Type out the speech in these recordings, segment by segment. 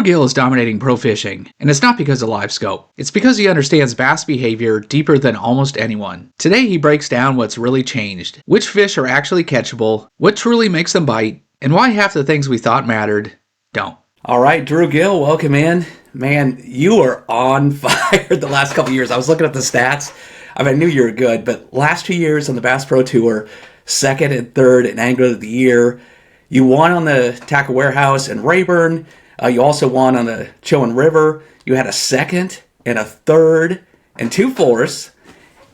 Gill is dominating pro fishing, and it's not because of LiveScope. It's because he understands bass behavior deeper than almost anyone. Today he breaks down what's really changed, which fish are actually catchable, what truly makes them bite, and why half the things we thought mattered don't. All right, Gill, welcome in. Man, you are on fire the last couple of years. I was looking at the stats. I mean, I knew you were good, but last 2 years on the Bass Pro Tour, second and third in Angler of the Year. You won on the Tackle Warehouse in Rayburn. You also won on the Chowan River. You had a second and a third and 2 fourths.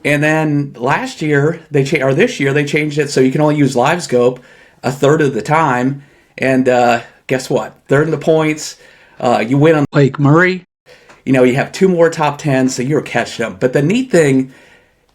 And then last year, this year, they changed it so you can only use LiveScope a third of the time. And guess what? Third in the points. You win on Lake Murray. You have 2 more top 10s, so you're catching them. But the neat thing,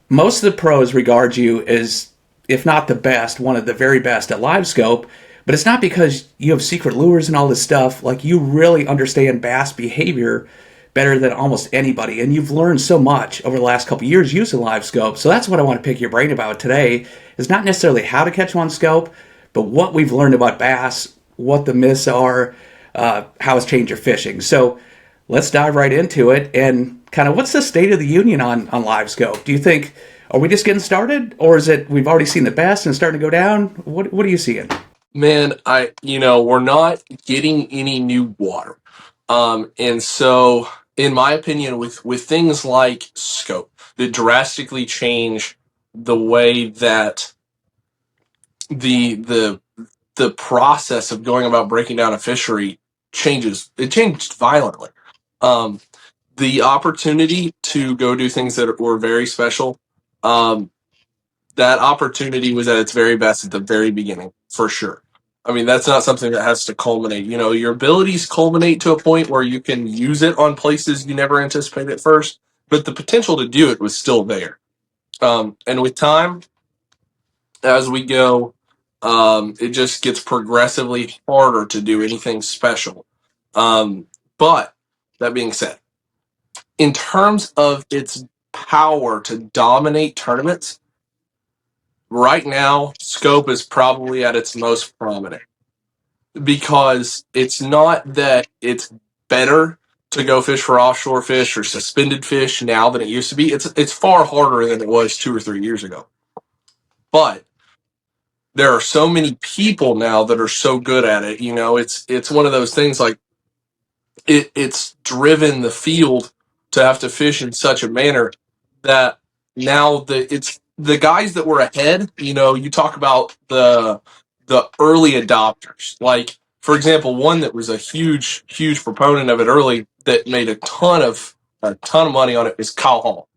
most of the pros regard you as, if not the best, one of the very best at LiveScope. But it's not because you have secret lures and all this stuff. Like, you really understand bass behavior better than almost anybody. And you've learned so much over the last couple of years using LiveScope. So that's what I want to pick your brain about today, is not necessarily how to catch them on scope, but what we've learned about bass, what the myths are, how it's changed your fishing. So let's dive right into it. And kind of, what's the state of the union on LiveScope? Do you think, are we just getting started? Or is it we've already seen the best and it's starting to go down? What are you seeing? Man, we're not getting any new water. And so, in my opinion, with things like scope that drastically change the way that the process of going about breaking down a fishery changes. It changed violently. The opportunity to go do things that were very special, that opportunity was at its very best at the very beginning, for sure. I mean, that's not something that has to culminate. Your abilities culminate to a point where you can use it on places you never anticipated at first, but the potential to do it was still there. And with time, as we go, it just gets progressively harder to do anything special. But that being said, in terms of its power to dominate tournaments, right now, scope is probably at its most prominent, because it's not that it's better to go fish for offshore fish or suspended fish now than it used to be. It's far harder than it was 2 or 3 years ago. But there are so many people now that are so good at it. It's one of those things, like it's driven the field to have to fish in such a manner that now it's the guys that were ahead. You talk about the early adopters. Like, for example, one that was a huge proponent of it early, that made a ton of money on it, is Kyle Hall.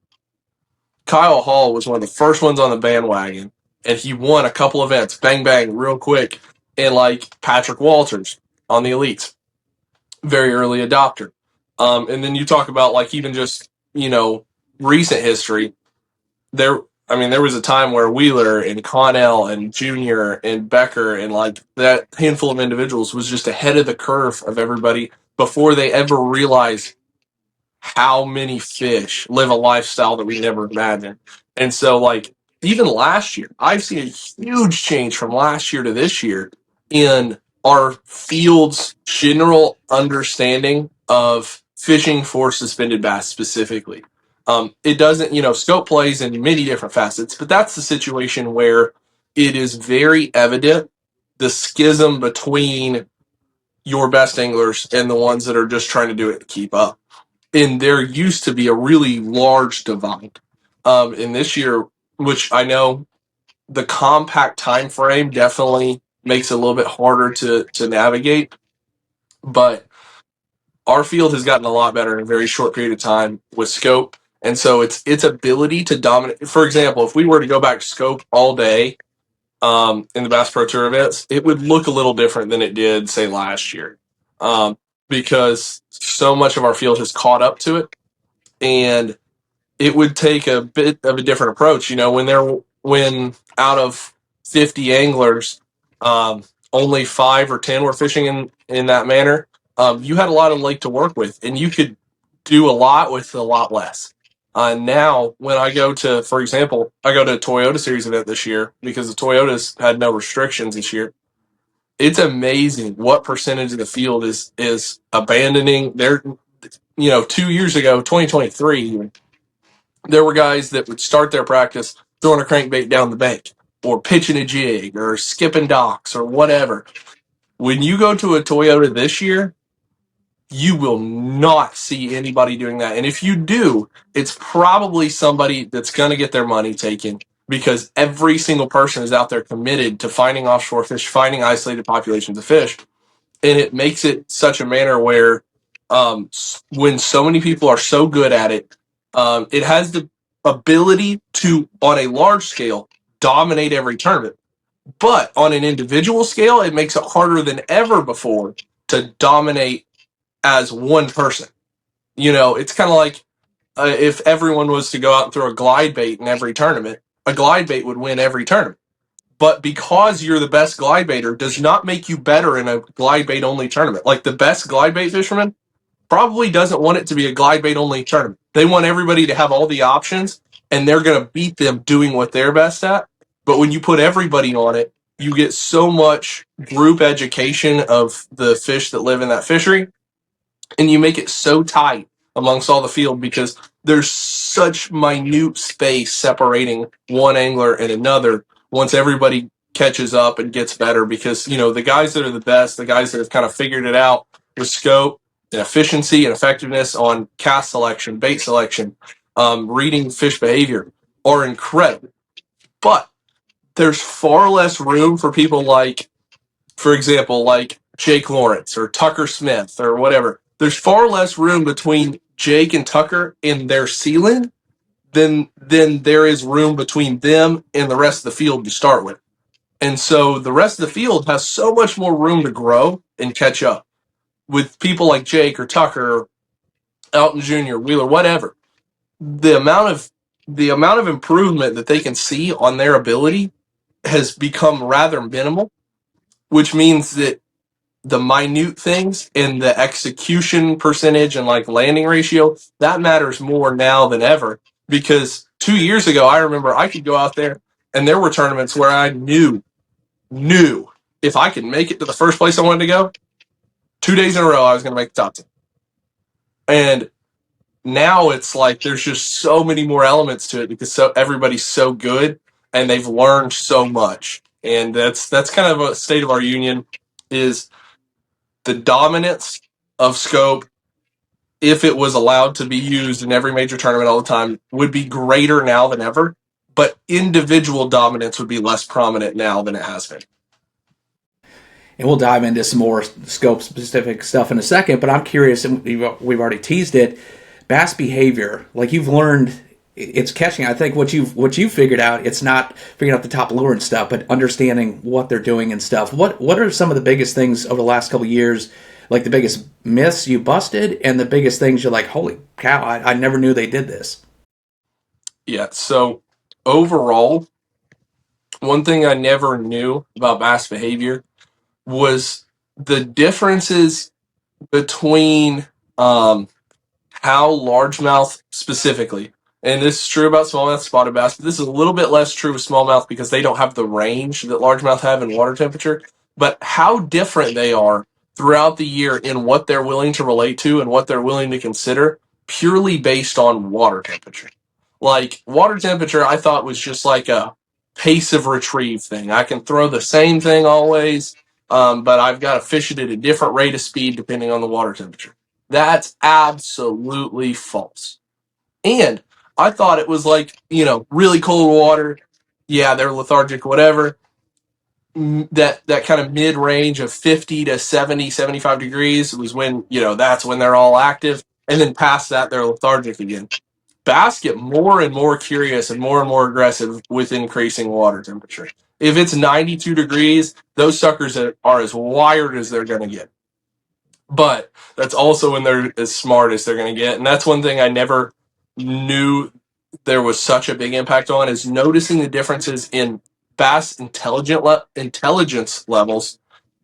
Kyle Hall was one of the first ones on the bandwagon, and he won a couple events, bang bang, real quick. And like Patrick Walters on the elites, very early adopter. And then you talk about, like, even just recent history. There was a time where Wheeler and Connell and Junior and Becker and like that handful of individuals was just ahead of the curve of everybody before they ever realized how many fish live a lifestyle that we never imagined. And so, like, even last year, I've seen a huge change from last year to this year in our field's general understanding of fishing for suspended bass specifically. It doesn't, scope plays in many different facets, but that's the situation where it is very evident the schism between your best anglers and the ones that are just trying to do it to keep up. And there used to be a really large divide. In this year, which I know the compact time frame definitely makes it a little bit harder to navigate, but our field has gotten a lot better in a very short period of time with scope. And so its ability to dominate. For example, if we were to go back to scope all day in the Bass Pro Tour events, it would look a little different than it did, say, last year, because so much of our field has caught up to it, and it would take a bit of a different approach. When out of 50 anglers, only 5 or 10 were fishing in that manner. You had a lot of lake to work with, and you could do a lot with a lot less. Now, when I go to, for example, I go to a Toyota Series event this year because the Toyotas had no restrictions this year. it's amazing what percentage of the field is abandoning their, 2 years ago, 2023, there were guys that would start their practice throwing a crankbait down the bank or pitching a jig or skipping docks or whatever. When you go to a Toyota this year, you will not see anybody doing that. And if you do, it's probably somebody that's going to get their money taken, because every single person is out there committed to finding offshore fish, finding isolated populations of fish. And it makes it such a manner where when so many people are so good at it, it has the ability to, on a large scale, dominate every tournament. But on an individual scale, it makes it harder than ever before to dominate as one person. It's kind of like if everyone was to go out and throw a glide bait in every tournament, a glide bait would win every tournament. But because you're the best glide baiter does not make you better in a glide bait only tournament. Like the best glide bait fisherman probably doesn't want it to be a glide bait only tournament. They want everybody to have all the options, and they're going to beat them doing what they're best at. But when you put everybody on it, you get so much group education of the fish that live in that fishery, and you make it so tight amongst all the field because there's such minute space separating one angler and another once everybody catches up and gets better. Because the guys that are the best, the guys that have kind of figured it out with scope and efficiency and effectiveness on cast selection, bait selection, reading fish behavior, are incredible. But there's far less room for people like, for example, like Jake Lawrence or Tucker Smith or whatever. There's far less room between Jake and Tucker in their ceiling than there is room between them and the rest of the field to start with. And so the rest of the field has so much more room to grow and catch up with people like Jake or Tucker, Elton Jr., Wheeler, whatever. The amount of improvement that they can see on their ability has become rather minimal, which means that the minute things and the execution percentage and like landing ratio, that matters more now than ever. Because 2 years ago, I remember I could go out there and there were tournaments where I knew if I could make it to the first place I wanted to go, 2 days in a row, I was going to make the top 10. And now it's like there's just so many more elements to it because everybody's so good and they've learned so much. And that's kind of a state of our union, is the dominance of scope, if it was allowed to be used in every major tournament all the time, would be greater now than ever. But individual dominance would be less prominent now than it has been. And we'll dive into some more scope-specific stuff in a second, but I'm curious, and we've already teased it, bass behavior. Like you've learned, it's catching. I think what you've figured out, it's not figuring out the top lure and stuff, but understanding what they're doing and stuff. What are some of the biggest things over the last couple of years, like the biggest myths you busted and the biggest things you're like, holy cow, I never knew they did this? Yeah, so overall, one thing I never knew about bass behavior was the differences between how largemouth specifically, and this is true about smallmouth, spotted bass, but this is a little bit less true with smallmouth because they don't have the range that largemouth have in water temperature, but how different they are throughout the year in what they're willing to relate to and what they're willing to consider purely based on water temperature. Like water temperature, I thought was just like a pace of retrieve thing. I can throw the same thing always, but I've got to fish it at a different rate of speed depending on the water temperature. That's absolutely false. And I thought it was like, really cold water. Yeah, they're lethargic, whatever. That kind of mid range of 50 to 70, 75 degrees was when, that's when they're all active. And then past that, they're lethargic again. Bass get more and more curious and more aggressive with increasing water temperature. If it's 92 degrees, those suckers are as wired as they're going to get. But that's also when they're as smart as they're going to get. And that's one thing I never knew there was such a big impact on, is noticing the differences in bass intelligence levels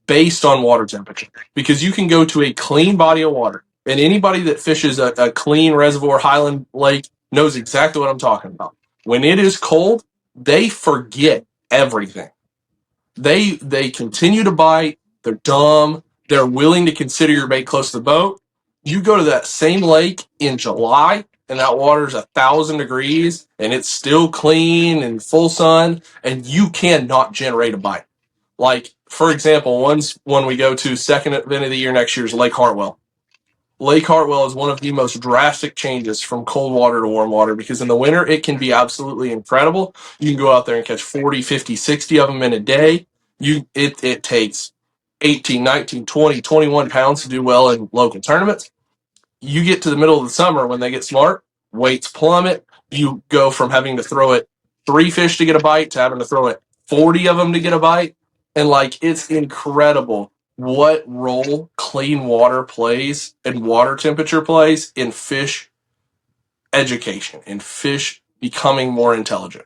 based on water temperature. Because you can go to a clean body of water, and anybody that fishes a clean reservoir, highland lake, knows exactly what I'm talking about. When it is cold, they forget everything. They continue to bite. they're dumb, they're willing to consider your bait close to the boat. You go to that same lake in July and that water's 1,000 degrees and it's still clean and full sun, and you cannot generate a bite. Like, for example, one we go to, second event of the year next year, is Lake Hartwell. Lake Hartwell is one of the most drastic changes from cold water to warm water, because in the winter it can be absolutely incredible. You can go out there and catch 40, 50, 60 of them in a day. It takes 18, 19, 20, 21 pounds to do well in local tournaments. You get to the middle of the summer when they get smart, weights plummet. You go from having to throw it 3 fish to get a bite to having to throw it 40 of them to get a bite. And like, it's incredible what role clean water plays and water temperature plays in fish education and fish becoming more intelligent.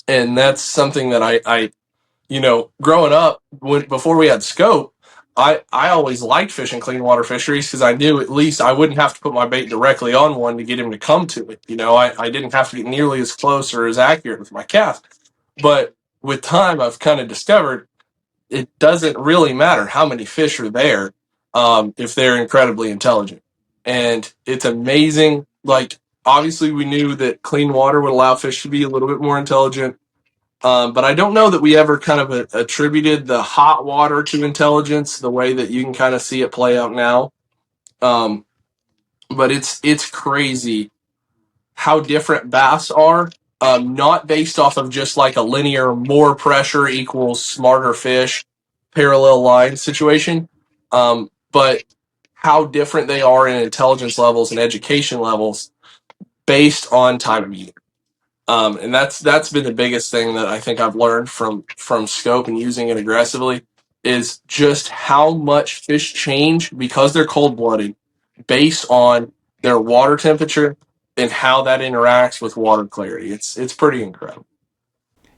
And that's something that I growing up, before we had scope, I always liked fishing clean water fisheries, because I knew at least I wouldn't have to put my bait directly on one to get him to come to it. I didn't have to get nearly as close or as accurate with my cast. But with time, I've kind of discovered it doesn't really matter how many fish are there, if they're incredibly intelligent. And it's amazing. Like, obviously, we knew that clean water would allow fish to be a little bit more intelligent. But I don't know that we ever kind of attributed the hot water to intelligence the way that you can kind of see it play out now. But it's crazy how different bass are, not based off of just like a linear more pressure equals smarter fish parallel line situation, but how different they are in intelligence levels and education levels based on time of year. And that's been the biggest thing that I think I've learned from scope and using it aggressively, is just how much fish change because they're cold-blooded based on their water temperature and how that interacts with water clarity. It's pretty incredible.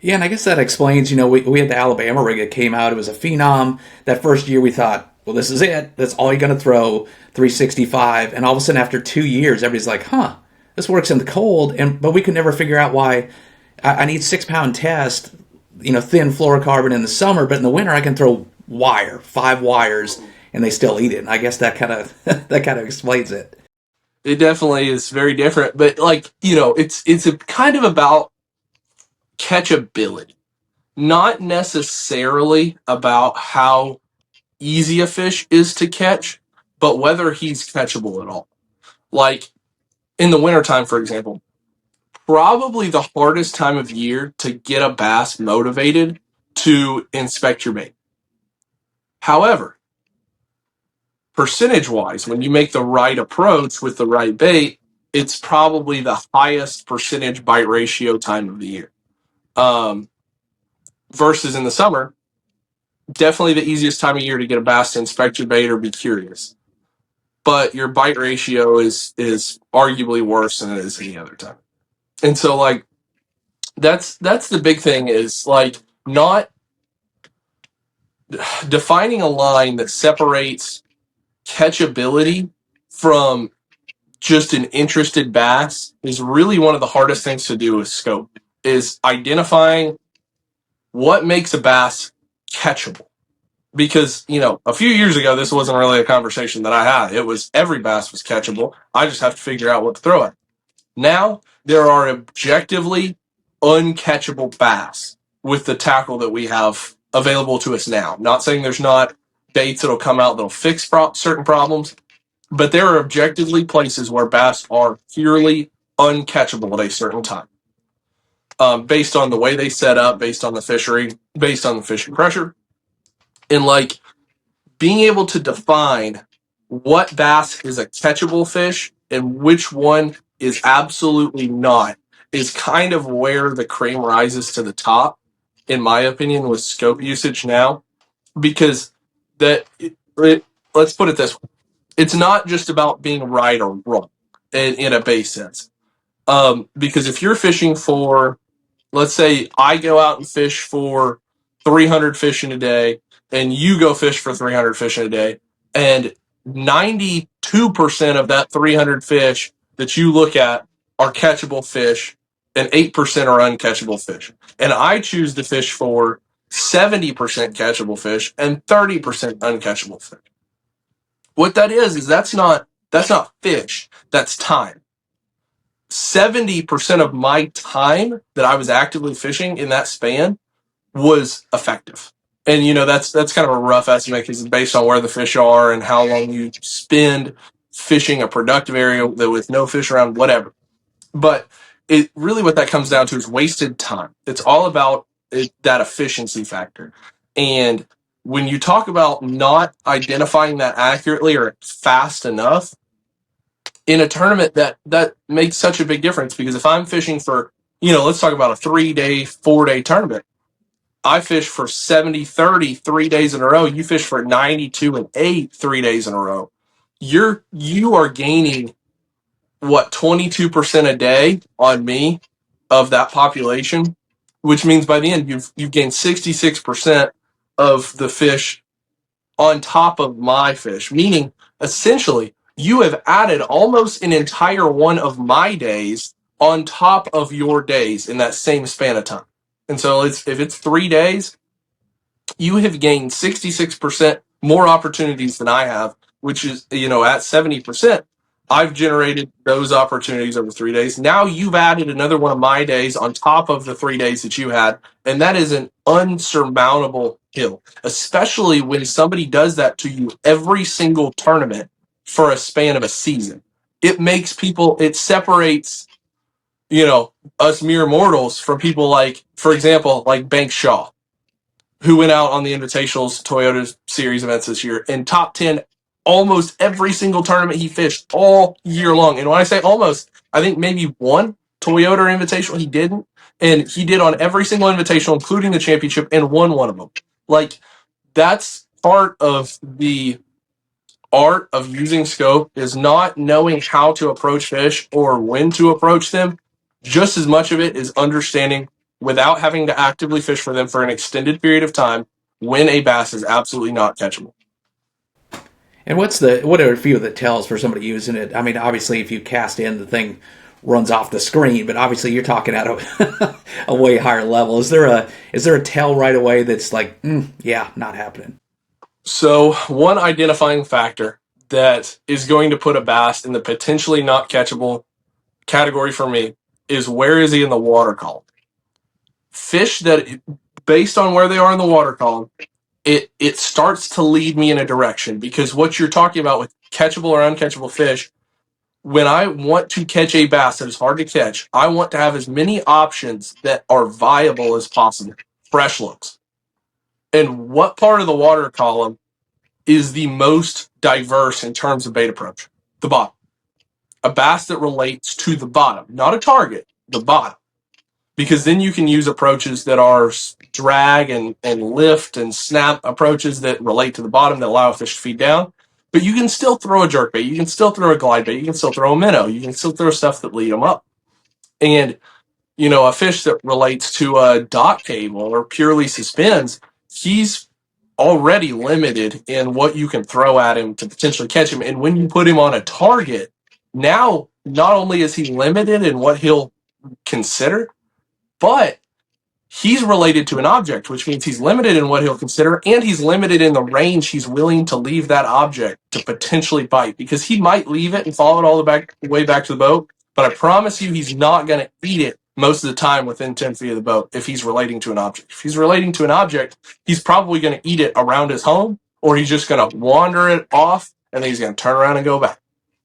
Yeah, and I guess that explains, we had the Alabama rig that came out. It was a phenom. That first year we thought, well, this is it. That's all you're going to throw, 365. And all of a sudden after 2 years, everybody's like, this works in the cold. But we could never figure out why I need 6-pound test, thin fluorocarbon in the summer, but in the winter I can throw 5 wires, and they still eat it. And I guess that kind of that kind of explains it. It definitely is very different, but it's a kind of about catchability, not necessarily about how easy a fish is to catch, but whether he's catchable at all. Like in the wintertime, for example, probably the hardest time of year to get a bass motivated to inspect your bait. However, percentage-wise, when you make the right approach with the right bait, it's probably the highest percentage bite ratio time of the year. Versus in the summer, definitely the easiest time of year to get a bass to inspect your bait or be curious. But your bite ratio is arguably worse than it is any other time. And so, like, that's the big thing, is like not defining a line that separates catchability from just an interested bass is really one of the hardest things to do with scope, is identifying what makes a bass catchable. Because, a few years ago, this wasn't really a conversation that I had. It was every bass was catchable. I just have to figure out what to throw at. Now, there are objectively uncatchable bass with the tackle that we have available to us now. Not saying there's not baits that'll come out that'll fix certain problems, but there are objectively places where bass are purely uncatchable at a certain time, based on the way they set up, based on the fishery, based on the fishing pressure. And like, being able to define what bass is a catchable fish and which one is absolutely not is kind of where the cream rises to the top, in my opinion, with scope usage now. Because let's put it this way. It's not just about being right or wrong in a base sense. Because if you're fishing for, let's say I go out and fish for 300 fish in a day, and you go fish for 300 fish in a day, and 92% of that 300 fish that you look at are catchable fish, and 8% are uncatchable fish. And I choose to fish for 70% catchable fish, and 30% uncatchable fish. What that is that's not fish, that's time. 70% of my time that I was actively fishing in that span was effective. And that's kind of a rough estimate because it's based on where the fish are and how long you spend fishing a productive area with no fish around, whatever. But it really, what that comes down to is wasted time. It's all about that efficiency factor. And when you talk about not identifying that accurately or fast enough in a tournament, that makes such a big difference. Because if I'm fishing for, let's talk about a 3-day, 4-day tournament. I fish for 70-30 3 days in a row. You fish for 92-8 3 days in a row. You are gaining 22% a day on me of that population, which means by the end you've gained 66% of the fish on top of my fish, meaning essentially you have added almost an entire one of my days on top of your days in that same span of time. And so if it's 3 days, you have gained 66% more opportunities than I have, which is, at 70%, I've generated those opportunities over 3 days. Now you've added another one of my days on top of the 3 days that you had. And that is an unsurmountable hill, especially when somebody does that to you every single tournament for a span of a season. It separates, us mere mortals from people like, for example, like Bank Shaw, who went out on the Invitationals Toyota Series events this year and top 10 almost every single tournament he fished all year long. And when I say almost, I think maybe one Toyota Invitational he didn't. And he did on every single Invitational, including the championship, and won one of them. Like, that's part of the art of using scope, is not knowing how to approach fish or when to approach them. Just as much of it is understanding, without having to actively fish for them for an extended period of time, when a bass is absolutely not catchable. And what are a few of the tells for somebody using it? I mean, obviously, if you cast in, the thing runs off the screen, but obviously you're talking at a way higher level. Is there a tell right away that's like, yeah, not happening? So one identifying factor that is going to put a bass in the potentially not catchable category for me is, where is he in the water column? Fish that, based on where they are in the water column, it starts to lead me in a direction, because what you're talking about with catchable or uncatchable fish, when I want to catch a bass that is hard to catch, I want to have as many options that are viable as possible. Fresh looks. And what part of the water column is the most diverse in terms of bait approach? The bottom. A bass that relates to the bottom, not a target, the bottom. Because then you can use approaches that are drag and lift and snap approaches that relate to the bottom, that allow a fish to feed down. But you can still throw a jerkbait, you can still throw a glide bait, you can still throw a minnow, you can still throw stuff that lead them up. And, a fish that relates to a dot cable or purely suspends, he's already limited in what you can throw at him to potentially catch him. And when you put him on a target, now not only is he limited in what he'll consider, but he's related to an object, which means he's limited in what he'll consider, and he's limited in the range he's willing to leave that object to potentially bite, because he might leave it and follow it all the way back to the boat, but I promise you he's not going to eat it most of the time within 10 feet of the boat if he's relating to an object. If he's relating to an object, he's probably going to eat it around his home, or he's just going to wander it off, and then he's going to turn around and go back.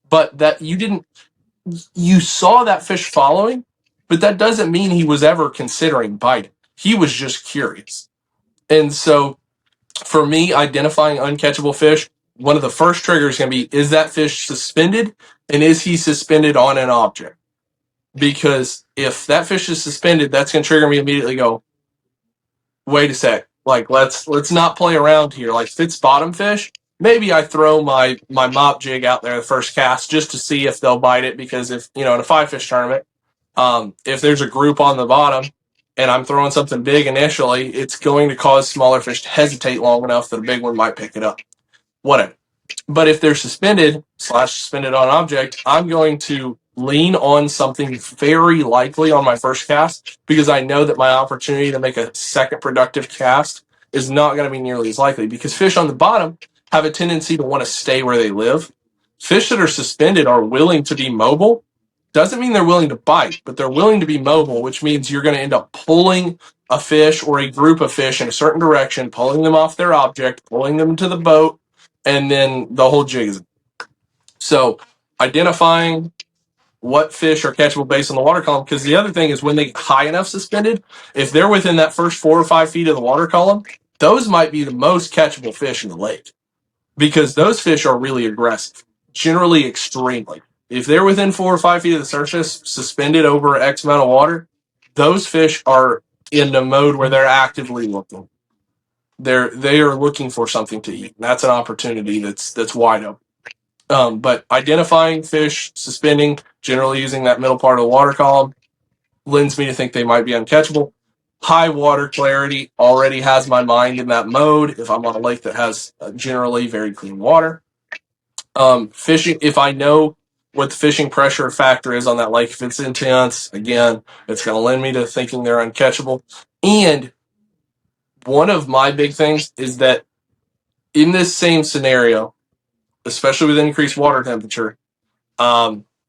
But that you saw that fish following, but that doesn't mean he was ever considering biting. He was just curious. And so for me, identifying uncatchable fish, one of the first triggers is going to be, is that fish suspended? And is he suspended on an object? Because if that fish is suspended, that's going to trigger me immediately. Go, wait a sec. Like, let's not play around here. Like, if it's bottom fish, maybe I throw my mop jig out there the first cast just to see if they'll bite it. Because if, in a 5-fish tournament, if there's a group on the bottom and I'm throwing something big initially, it's going to cause smaller fish to hesitate long enough that a big one might pick it up. Whatever. But if they're suspended on object, I'm going to lean on something very likely on my first cast, because I know that my opportunity to make a second productive cast is not going to be nearly as likely, because fish on the bottom have a tendency to want to stay where they live. Fish that are suspended are willing to be mobile. Doesn't mean they're willing to bite, but they're willing to be mobile, which means you're going to end up pulling a fish or a group of fish in a certain direction, pulling them off their object, pulling them to the boat, and then the whole jig is. So identifying what fish are catchable based on the water column, because the other thing is when they get high enough suspended, if they're within that first 4 or 5 feet of the water column, those might be the most catchable fish in the lake, because those fish are really aggressive, generally extremely. If they're within 4 or 5 feet of the surface, suspended over X amount of water, those fish are in the mode where they're actively looking. They are looking for something to eat. That's an opportunity that's wide open. But identifying fish, suspending, generally using that middle part of the water column, lends me to think they might be uncatchable. High water clarity already has my mind in that mode if I'm on a lake that has generally very clean water. Fishing, if I know what the fishing pressure factor is on that lake, if it's intense, again, it's going to lend me to thinking they're uncatchable. And one of my big things is that in this same scenario, especially with increased water temperature,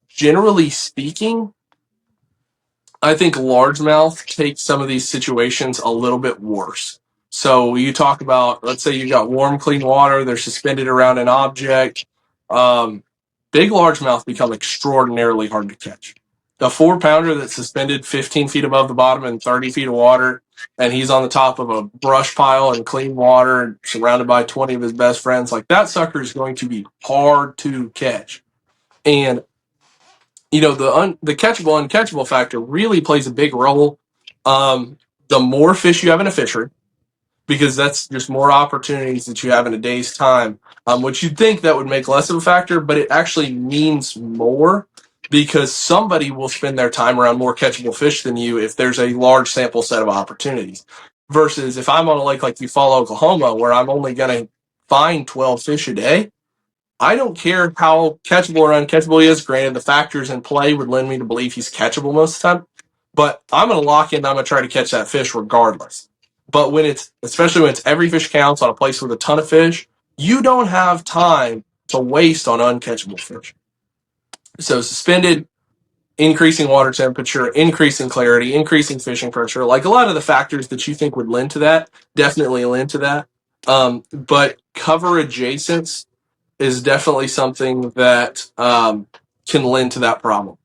generally speaking, I think largemouth takes some of these situations a little bit worse. So you talk about, let's say you got warm, clean water, they're suspended around an object. Big largemouth become extraordinarily hard to catch. The 4-pounder that's suspended 15 feet above the bottom in 30 feet of water, and he's on the top of a brush pile in clean water, surrounded by 20 of his best friends, like that sucker is going to be hard to catch. And the catchable uncatchable factor really plays a big role. The more fish you have in a fishery, because that's just more opportunities that you have in a day's time, which you'd think that would make less of a factor, but it actually means more, because somebody will spend their time around more catchable fish than you if there's a large sample set of opportunities. Versus if I'm on a lake like Eufaula, Oklahoma, where I'm only going to find 12 fish a day, I don't care how catchable or uncatchable he is. Granted, the factors in play would lend me to believe he's catchable most of the time, but I'm going to lock in. I'm going to try to catch that fish regardless. But especially when it's every fish counts on a place with a ton of fish, you don't have time to waste on uncatchable fish. So suspended, increasing water temperature, increasing clarity, increasing fishing pressure, like a lot of the factors that you think would lend to that, definitely lend to that. But cover adjacents is definitely something that can lend to that problem.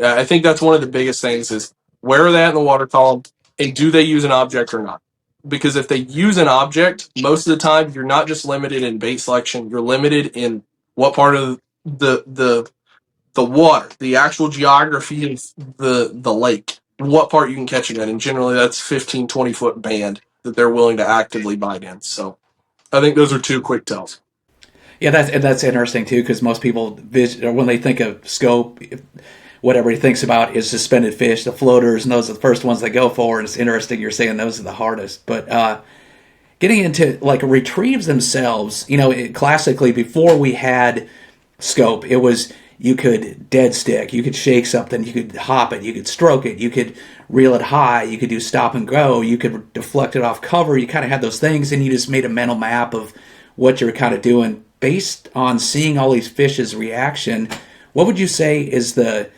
I think that's one of the biggest things is where are they at in the water column, and do they use an object or not? Because if they use an object, most of the time you're not just limited in bait selection, you're limited in what part of the water, the actual geography of the lake, what part you can catch it in. And generally that's 15, 20 foot band that they're willing to actively bite in. So I think those are two quick tells. Yeah, that's interesting too, because most people when they think of scope, what everybody thinks about is suspended fish, the floaters, and those are the first ones they go for. And it's interesting you're saying those are the hardest. But getting into like retrieves themselves, classically before we had scope, it was you could dead stick, you could shake something, you could hop it, you could stroke it, you could reel it high, you could do stop and go, you could deflect it off cover. You kind of had those things, and you just made a mental map of what you're kind of doing based on seeing all these fish's reaction. What would you say is the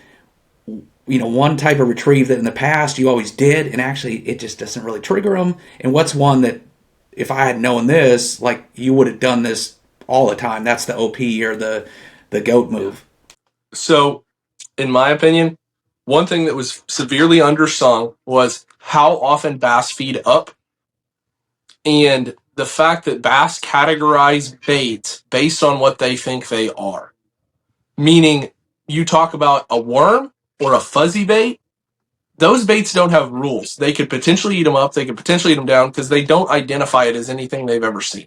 one type of retrieve that in the past you always did and actually it just doesn't really trigger them, and what's one that if I had known this, like you would have done this all the time? That's the OP or the goat move. So in my opinion, one thing that was severely undersung was how often bass feed up, and the fact that bass categorize baits based on what they think they are. Meaning, you talk about a worm or a fuzzy bait, those baits don't have rules. They could potentially eat them up, they could potentially eat them down, because they don't identify it as anything they've ever seen.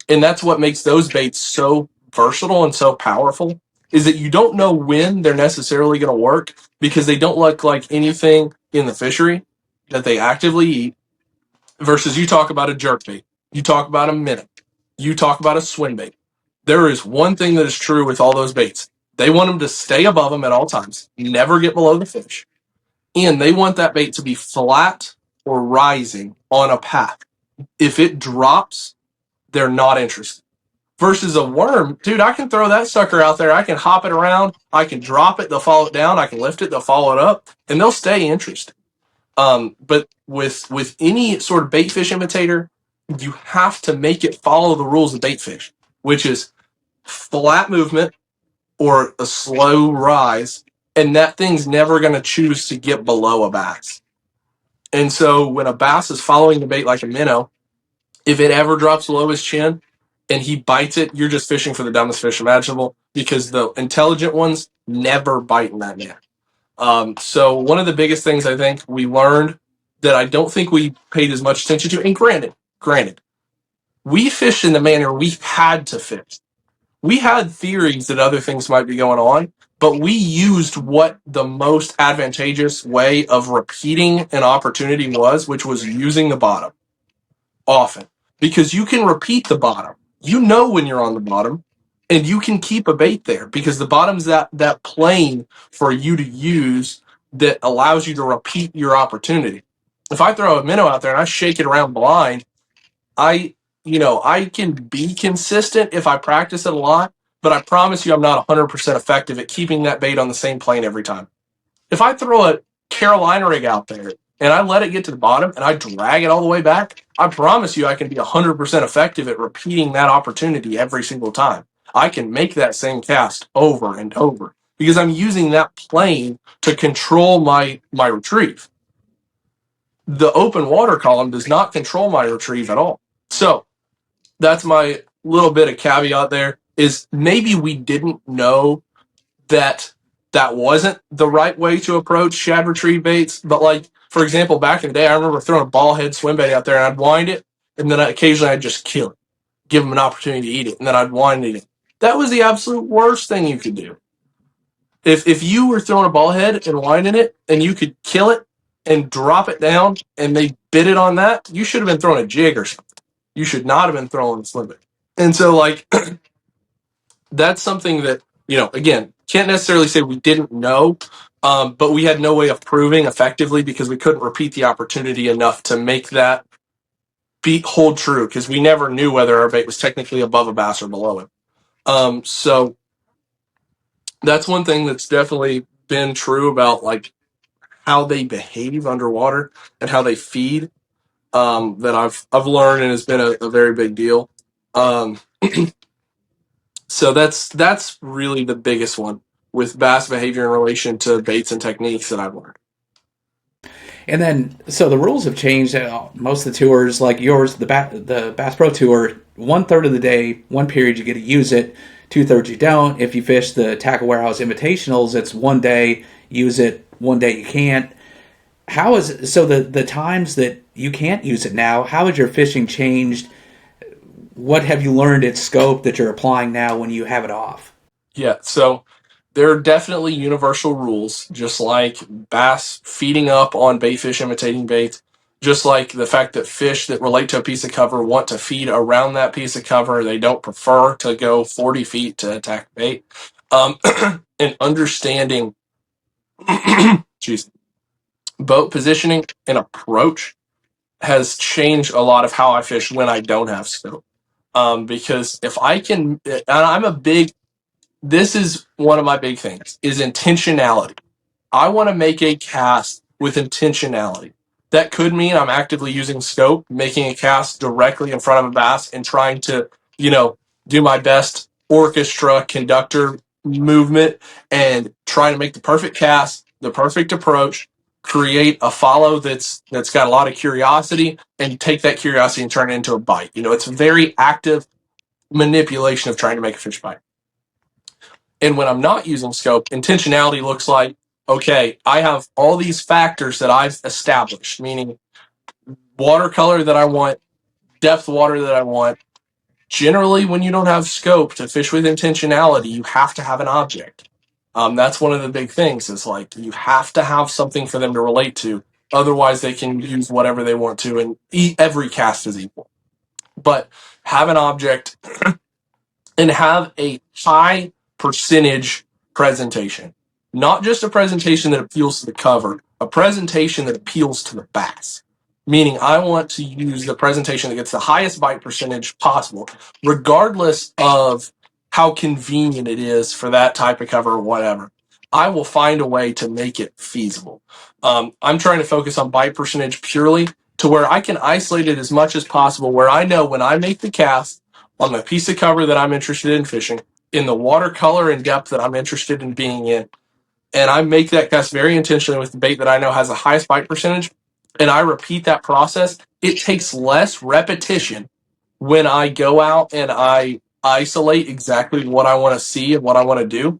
And that's what makes those baits so versatile and so powerful, is that you don't know when they're necessarily going to work, because they don't look like anything in the fishery that they actively eat. Versus you talk about a jerkbait, you talk about a minnow, you talk about a swim bait. There is one thing that is true with all those baits. They want them to stay above them at all times, never get below the fish. And they want that bait to be flat or rising on a path. If it drops, they're not interested. Versus a worm, dude, I can throw that sucker out there. I can hop it around. I can drop it. They'll follow it down. I can lift it. They'll follow it up, and they'll stay interested. But with any sort of bait fish imitator, you have to make it follow the rules of bait fish, which is flat movement or a slow rise, and that thing's never going to choose to get below a bass. And so when a bass is following the bait like a minnow, if it ever drops below his chin and he bites it, you're just fishing for the dumbest fish imaginable, because the intelligent ones never bite in that manner. So one of the biggest things I think we learned that I don't think we paid as much attention to, and granted, we fished in the manner we had to fish. We had theories that other things might be going on, but we used what the most advantageous way of repeating an opportunity was, which was using the bottom often, because you can repeat the bottom. You know when you're on the bottom, and you can keep a bait there because the bottom's that plane for you to use that allows you to repeat your opportunity. If I throw a minnow out there and I shake it around blind, I can be consistent if I practice it a lot, but I promise you I'm not 100% effective at keeping that bait on the same plane every time. If I throw a Carolina rig out there and I let it get to the bottom and I drag it all the way back, I promise you I can be 100% effective at repeating that opportunity every single time. I can make that same cast over and over because I'm using that plane to control my retrieve. The open water column does not control my retrieve at all. So that's my little bit of caveat there, is maybe we didn't know that wasn't the right way to approach shad retrieve baits. But like, for example, back in the day, I remember throwing a ball head swim bait out there and I'd wind it, and then occasionally I'd just kill it, give them an opportunity to eat it, and then I'd wind it in. That was the absolute worst thing you could do. If you were throwing a ball head and winding it and you could kill it and drop it down and they bit it on that, you should have been throwing a jig or something. You should not have been throwing a swim bait. And so like that's something that, again, can't necessarily say we didn't know, but we had no way of proving effectively because we couldn't repeat the opportunity enough to make that hold true, because we never knew whether our bait was technically above a bass or below it. So that's one thing that's definitely been true about like how they behave underwater and how they feed, that I've learned and has been a very big deal. So that's really the biggest one with bass behavior in relation to baits and techniques that I've learned. And then, so the rules have changed. Most of the tours, like yours, the Bass Pro Tour, 1/3 of the day, one period you get to use it, 2/3 you don't. If you fish the Tackle Warehouse Invitationals, it's one day use it, one day you can't. How is so the times that you can't use it now? How has your fishing changed? What have you learned at scope that you're applying now when you have it off? Yeah, so there are definitely universal rules, just like bass feeding up on bait fish imitating bait, just like the fact that fish that relate to a piece of cover want to feed around that piece of cover. They don't prefer to go 40 feet to attack bait. And understanding geez, boat positioning and approach has changed a lot of how I fish when I don't have scope. Because if I can, and I'm a big, this is one of my big things, is intentionality. I want to make a cast with intentionality. That could mean I'm actively using scope, making a cast directly in front of a bass and trying to, do my best orchestra conductor movement and trying to make the perfect cast, the perfect approach, create a follow that's got a lot of curiosity, and take that curiosity and turn it into a bite. It's a very active manipulation of trying to make a fish bite. And when I'm not using scope, intentionality looks like, okay, I have all these factors that I've established, meaning watercolor that I want, depth water that I want. Generally, when you don't have scope to fish with intentionality, you have to have an object. That's one of the big things, is like you have to have something for them to relate to. Otherwise, they can use whatever they want to, and every cast is equal. But have an object and have a high percentage presentation. Not just a presentation that appeals to the cover, a presentation that appeals to the bass. Meaning I want to use the presentation that gets the highest bite percentage possible, regardless of how convenient it is for that type of cover or whatever. I will find a way to make it feasible. I'm trying to focus on bite percentage purely to where I can isolate it as much as possible, where I know when I make the cast on the piece of cover that I'm interested in fishing, in the watercolor and depth that I'm interested in being in, and I make that cast very intentionally with the bait that I know has the highest bite percentage, and I repeat that process, it takes less repetition when I go out and I isolate exactly what I want to see and what I want to do.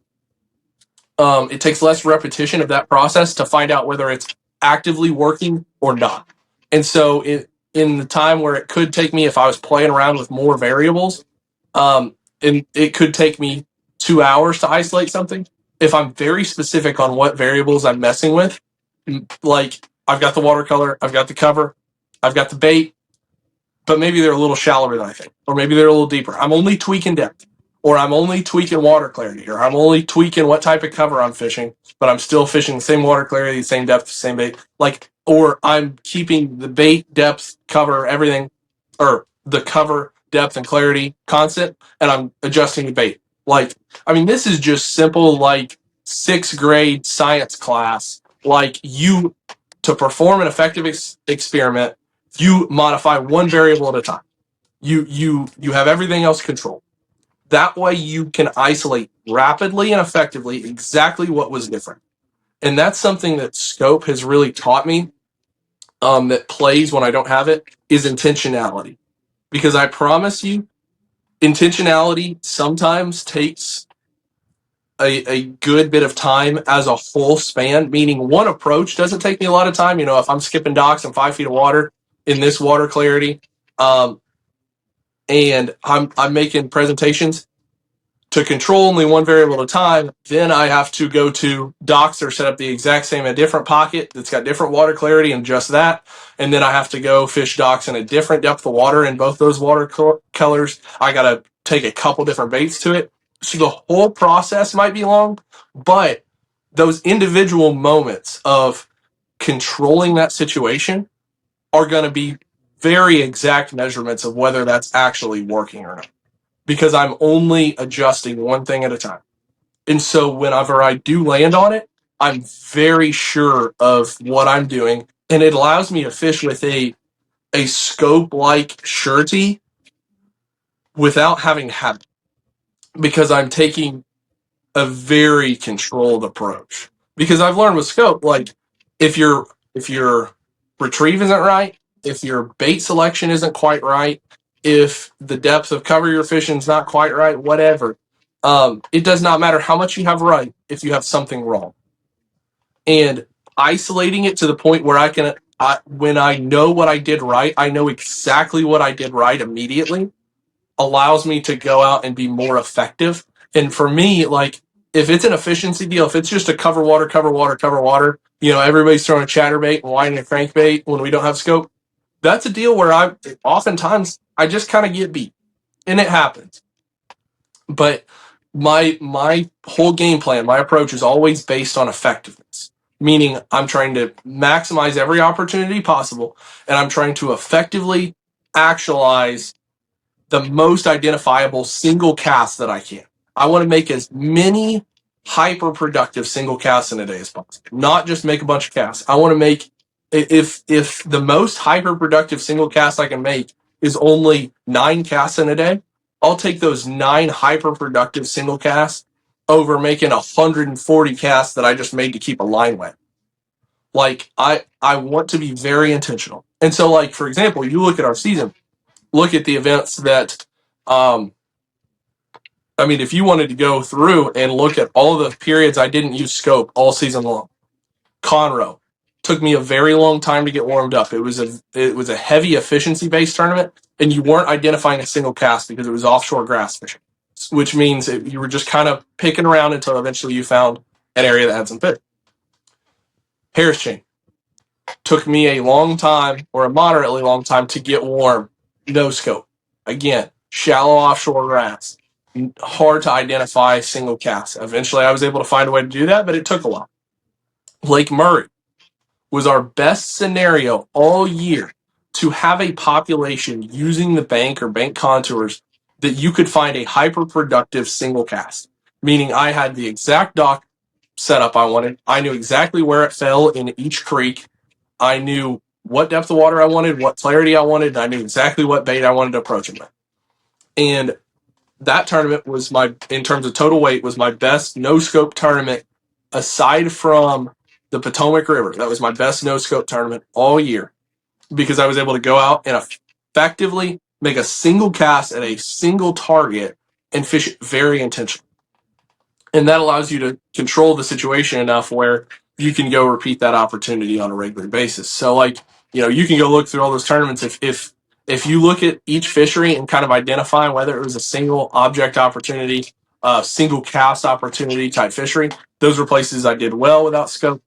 It takes less repetition of that process to find out whether it's actively working or not. And so in the time where it could take me, if I was playing around with more variables, and it could take me 2 hours to isolate something. If I'm very specific on what variables I'm messing with, like I've got the watercolor, I've got the cover, I've got the bait, but maybe they're a little shallower than I think, or maybe they're a little deeper. I'm only tweaking depth, or I'm only tweaking water clarity, or I'm only tweaking what type of cover I'm fishing, but I'm still fishing the same water clarity, the same depth, the same bait. Like, or I'm keeping the bait, depth, cover, everything, or the cover, depth, and clarity constant, and I'm adjusting the bait. Like, I mean, this is just simple, like 6th grade science class. Like, you, to perform an effective experiment, you modify one variable at a time. You have everything else controlled. That way you can isolate rapidly and effectively exactly what was different. And that's something that scope has really taught me, that plays when I don't have it, is intentionality. Because I promise you, intentionality sometimes takes a good bit of time as a whole span, meaning one approach doesn't take me a lot of time. You know, if I'm skipping docks and 5 feet of water in this water clarity, and I'm making presentations to control only one variable at a time, then I have to go to docks or set up the exact same, a different pocket that's got different water clarity and just that. And then I have to go fish docks in a different depth of water in both those water colors. I got to take a couple different baits to it. So the whole process might be long, but those individual moments of controlling that situation are going to be very exact measurements of whether that's actually working or not, because I'm only adjusting one thing at a time. And so whenever I do land on it, I'm very sure of what I'm doing, and it allows me to fish with a scope-like surety without having habit, because I'm taking a very controlled approach. Because I've learned with scope, like if your retrieve isn't right, if your bait selection isn't quite right, if the depth of cover you're fishing is not quite right, whatever, it does not matter how much you have right if you have something wrong. And isolating it to the point where when I know what I did right, I know exactly what I did right immediately, allows me to go out and be more effective. And for me, like, if it's an efficiency deal, if it's just a cover water, you know, everybody's throwing a chatterbait and whining a crankbait when we don't have scope, that's a deal where oftentimes I just kind of get beat, and it happens. But my whole game plan, my approach is always based on effectiveness, meaning I'm trying to maximize every opportunity possible, and I'm trying to effectively actualize the most identifiable single cast that I can. I want to make as many hyper productive single casts in a day as possible, not just make a bunch of casts. I want to make, if the most hyper productive single cast I can make is only 9 casts in a day, I'll take those 9 hyper productive single casts over making 140 casts that I just made to keep a line wet. Like, I want to be very intentional. And so, like, for example, you look at our season, look at the events that, I mean, if you wanted to go through and look at all the periods I didn't use scope all season long, Conroe took me a very long time to get warmed up. It was a heavy efficiency based tournament, and you weren't identifying a single cast because it was offshore grass fishing, which means you were just kind of picking around until eventually you found an area that had some fish. Harris Chain took me a long time, or a moderately long time, to get warm. No scope. Again, shallow offshore grass. hard to identify single casts. Eventually, I was able to find a way to do that, but it took a while. Lake Murray was our best scenario all year to have a population using the bank or bank contours that you could find a hyper productive single cast, meaning I had the exact dock setup I wanted. I knew exactly where it fell in each creek. I knew what depth of water I wanted, what clarity I wanted, and I knew exactly what bait I wanted to approach them with. And that tournament was in terms of total weight, was my best no scope tournament aside from the Potomac River. That was my best no scope tournament all year because I was able to go out and effectively make a single cast at a single target and fish it very intentionally. And that allows you to control the situation enough where you can go repeat that opportunity on a regular basis. So like, you can go look through all those tournaments. If you look at each fishery and kind of identify whether it was a single object opportunity, single cast opportunity type fishery, those were places I did well without scope.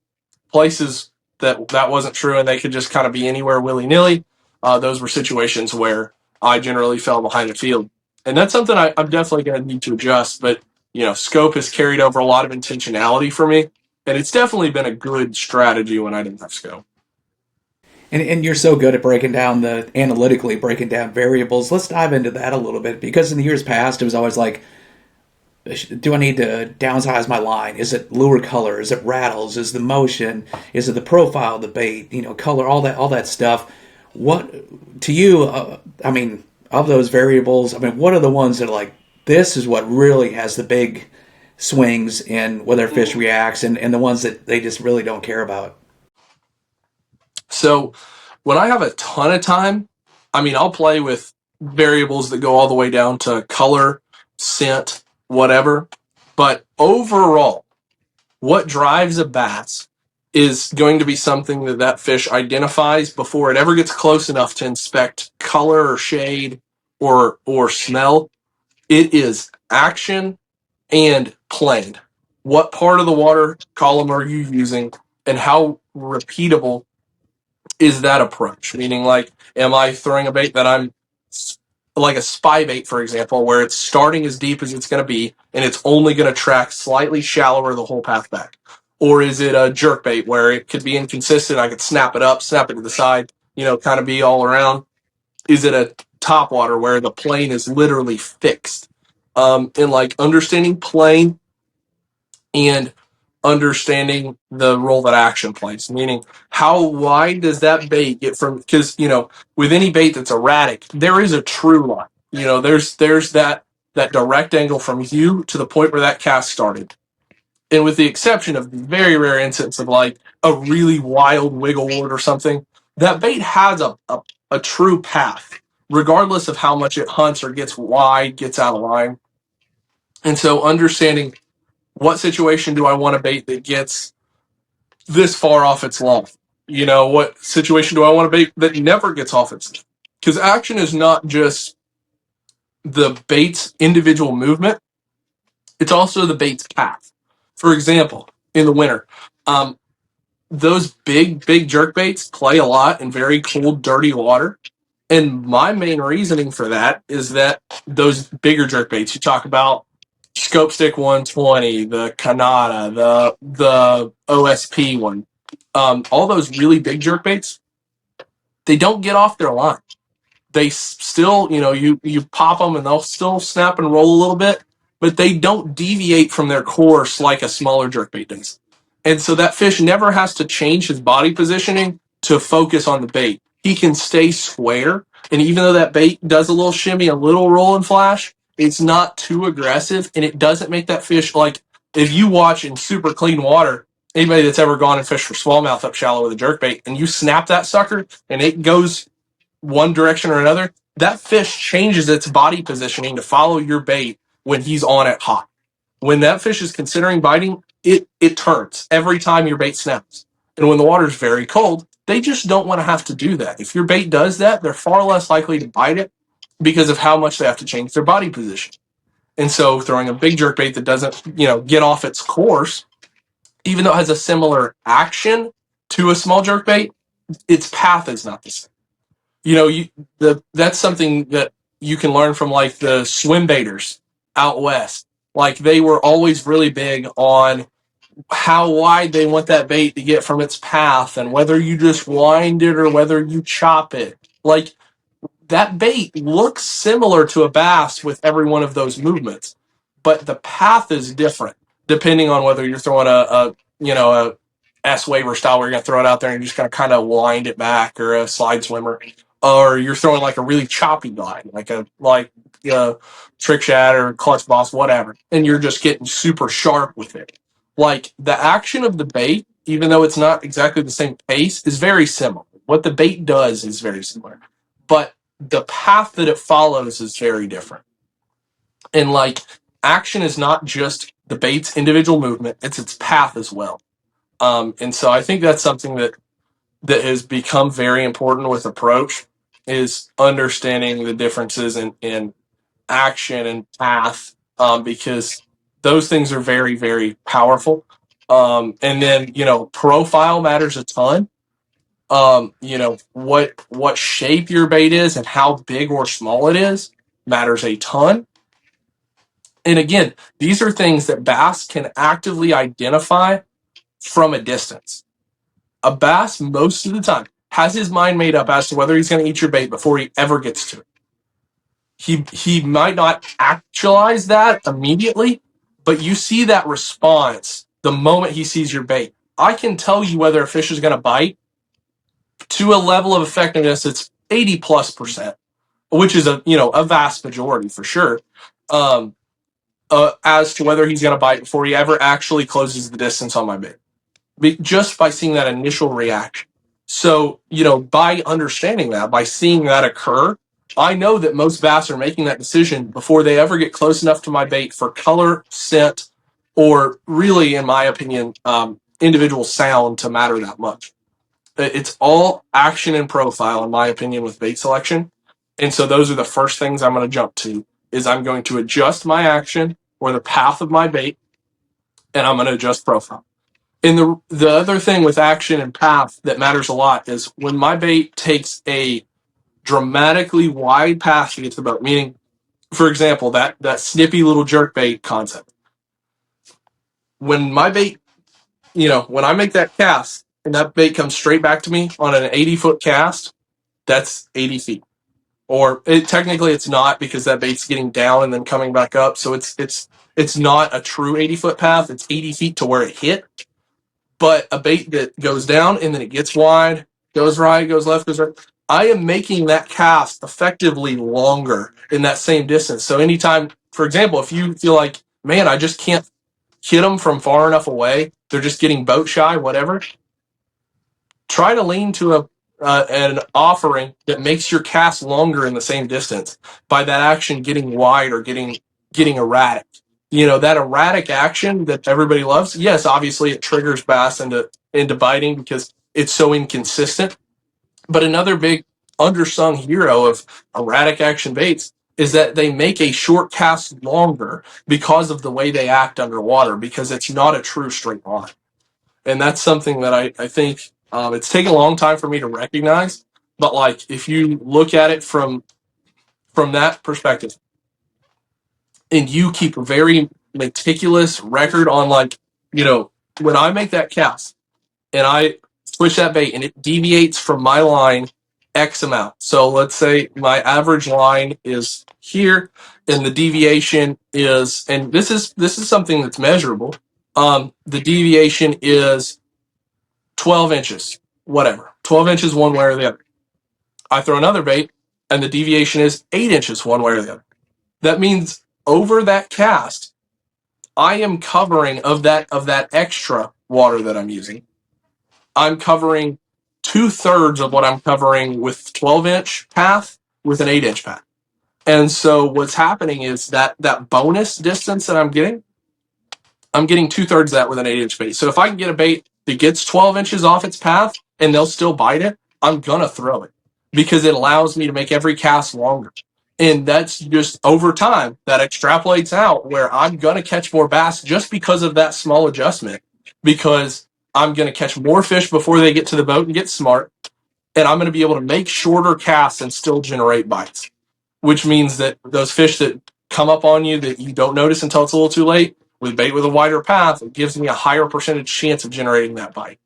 Places that wasn't true and they could just kind of be anywhere willy-nilly, those were situations where I generally fell behind the field. And that's something I'm definitely going to need to adjust. But, scope has carried over a lot of intentionality for me. And it's definitely been a good strategy when I didn't have scope. And you're so good at analytically breaking down variables. Let's dive into that a little bit, because in the years past, it was always like, do I need to downsize my line? Is it lure color? Is it rattles? Is the motion? Is it the profile of the bait? Color, all that stuff. What, to you, of those variables, what are the ones that are like, this is what really has the big swings in whether a fish reacts, and the ones that they just really don't care about? So when I have a ton of time, I'll play with variables that go all the way down to color, scent, whatever. But overall, what drives a bass is going to be something that fish identifies before it ever gets close enough to inspect color or shade or smell. It is action and plane. What part of the water column are you using, and how repeatable is that approach? Meaning, like, am I throwing a bait that I'm like a spy bait, for example, where it's starting as deep as it's going to be and it's only going to track slightly shallower the whole path back? Or is it a jerk bait where it could be inconsistent? I could snap it up, snap it to the side, kind of be all around. Is it a top water where the plane is literally fixed? And like understanding plane and understanding the role that action plays, meaning how wide does that bait get from, because with any bait that's erratic, there is a true line. There's that direct angle from you to the point where that cast started. And with the exception of the very rare instance of like a really wild wiggle wart or something, that bait has a true path, regardless of how much it hunts or gets wide, gets out of line. And so understanding what situation do I want a bait that gets this far off its line? What situation do I want a bait that never gets off its line? Because action is not just the bait's individual movement, it's also the bait's path. For example, in the winter, those big jerk baits play a lot in very cold, dirty water. And my main reasoning for that is that those bigger jerk baits, you talk about Scope Stick 120, the Kanata, the OSP one, all those really big jerk baits, they don't get off their line. They still, you pop them and they'll still snap and roll a little bit, but they don't deviate from their course like a smaller jerkbait does. And so that fish never has to change his body positioning to focus on the bait. He can stay square. And even though that bait does a little shimmy, a little roll and flash, it's not too aggressive, and it doesn't make that fish, like, if you watch in super clean water, anybody that's ever gone and fished for smallmouth up shallow with a jerkbait, and you snap that sucker and it goes one direction or another, that fish changes its body positioning to follow your bait when he's on it hot. When that fish is considering biting, it turns every time your bait snaps. And when the water's very cold, they just don't want to have to do that. If your bait does that, they're far less likely to bite it because of how much they have to change their body position. And so throwing a big jerkbait that doesn't, get off its course, even though it has a similar action to a small jerkbait, its path is not the same. That's something that you can learn from like the swim baiters out west. Like they were always really big on how wide they want that bait to get from its path and whether you just wind it or whether you chop it. Like that bait looks similar to a bass with every one of those movements, but the path is different depending on whether you're throwing a S waiver style where you're going to throw it out there and you're just going to kind of wind it back, or a slide swimmer, or you're throwing like a really choppy line, like trick shad or clutch boss, whatever, and you're just getting super sharp with it. Like the action of the bait, even though it's not exactly the same pace, is very similar. What the bait does is very similar, but the path that it follows is very different. And like action is not just the bait's individual movement, it's its path as well. And so I think that's something that has become very important with approach, is understanding the differences in action and path, because those things are very, very powerful. And then, profile matters a ton. What shape your bait is and how big or small it is matters a ton. And again, these are things that bass can actively identify from a distance. A bass, most of the time, has his mind made up as to whether he's going to eat your bait before he ever gets to it. He might not actualize that immediately, but you see that response the moment he sees your bait. I can tell you whether a fish is going to bite to a level of effectiveness that's 80+%, which is a vast majority for sure, as to whether he's going to bite before he ever actually closes the distance on my bait, just by seeing that initial reaction. So, by understanding that, by seeing that occur, I know that most bass are making that decision before they ever get close enough to my bait for color, scent, or really, in my opinion, individual sound to matter that much. It's all action and profile, in my opinion, with bait selection. And so those are the first things I'm going to jump to, is I'm going to adjust my action or the path of my bait, and I'm going to adjust profile. And the other thing with action and path that matters a lot is when my bait takes a dramatically wide path to get to the boat, meaning, for example, that snippy little jerk bait concept. When my bait, when I make that cast and that bait comes straight back to me on an 80-foot cast, that's 80 feet. Or technically it's not, because that bait's getting down and then coming back up. So it's not a true 80-foot path. It's 80 feet to where it hit. But a bait that goes down and then it gets wide, goes right, goes left, goes right, I am making that cast effectively longer in that same distance. So anytime, for example, if you feel like, man, I just can't hit them from far enough away, they're just getting boat shy, whatever, try to lean to an offering that makes your cast longer in the same distance by that action getting wide or getting erratic. That erratic action that everybody loves. Yes, obviously it triggers bass into biting because it's so inconsistent. But another big undersung hero of erratic action baits is that they make a short cast longer because of the way they act underwater, because it's not a true straight line. And that's something that I think it's taken a long time for me to recognize. But like, if you look at it from that perspective, and you keep a very meticulous record on, like, when I make that cast and I switch that bait and it deviates from my line X amount. So let's say my average line is here and the deviation is, and this is something that's measurable. The deviation is 12 inches, whatever, 12 inches one way or the other. I throw another bait and the deviation is 8 inches one way or the other. That means over that cast, I am covering of that extra water that I'm using, I'm covering 2/3 of what I'm covering with 12-inch path with an 8-inch path. And so what's happening is that bonus distance that I'm getting 2/3 of that with an 8-inch bait. So if I can get a bait that gets 12 inches off its path and they'll still bite it, I'm going to throw it, because it allows me to make every cast longer. And that's just over time that extrapolates out where I'm going to catch more bass just because of that small adjustment, because I'm going to catch more fish before they get to the boat and get smart. And I'm going to be able to make shorter casts and still generate bites, which means that those fish that come up on you that you don't notice until it's a little too late. With bait with a wider path, it gives me a higher percentage chance of generating that bite.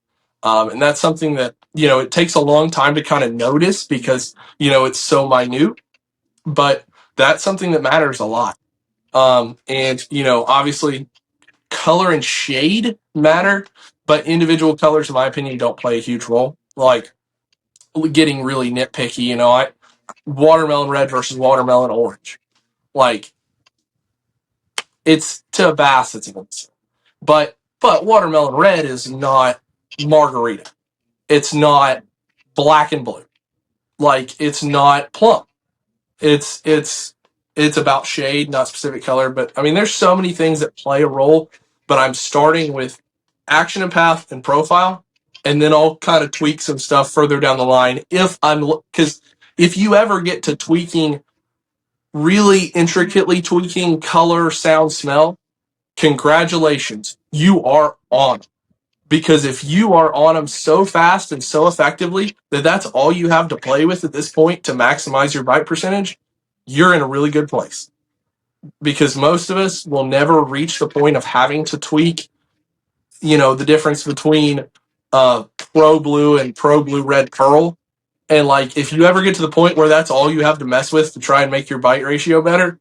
And that's something that, it takes a long time to kind of notice because, it's so minute, but that's something that matters a lot. And, obviously color and shade matter, but individual colors, in my opinion, don't play a huge role. Like getting really nitpicky, watermelon red versus watermelon orange. Like, it's to a bass, it's a but watermelon red is not margarita. It's not black and blue. Like, it's not plum. It's about shade, not specific color. But I mean, there's so many things that play a role. But I'm starting with action and path and profile, and then I'll kind of tweak some stuff further down the line because if you ever get to tweaking, really intricately tweaking color, sound, smell, congratulations, you are on. Because if you are on them so fast and so effectively that that's all you have to play with at this point to maximize your bite percentage, you're in a really good place. Because most of us will never reach the point of having to tweak, the difference between pro blue and pro blue red pearl. And like, if you ever get to the point where that's all you have to mess with to try and make your bite ratio better,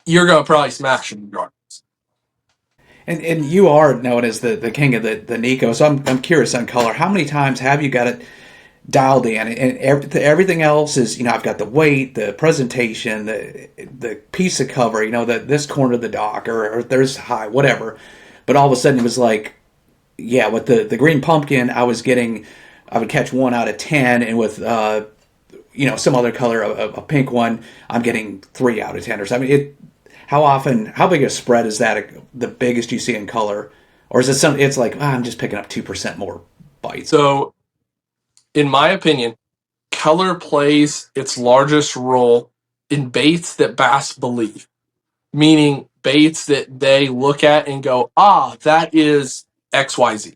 you're going to probably smash them regardless. And you are known as the king of the Nico, so I'm curious on color. How many times have you got it dialed in? And everything else is, I've got the weight, the presentation, the piece of cover, this corner of the dock, or there's high, whatever. But all of a sudden it was like, yeah, with the green pumpkin, I would catch 1 out of 10, and with some other color, a pink one, I'm getting 3 out of 10 or something. How big a spread is that? The biggest you see in color, or is it something? It's like, I'm just picking up 2% more bites. So, in my opinion, color plays its largest role in baits that bass believe, meaning baits that they look at and go, that is XYZ.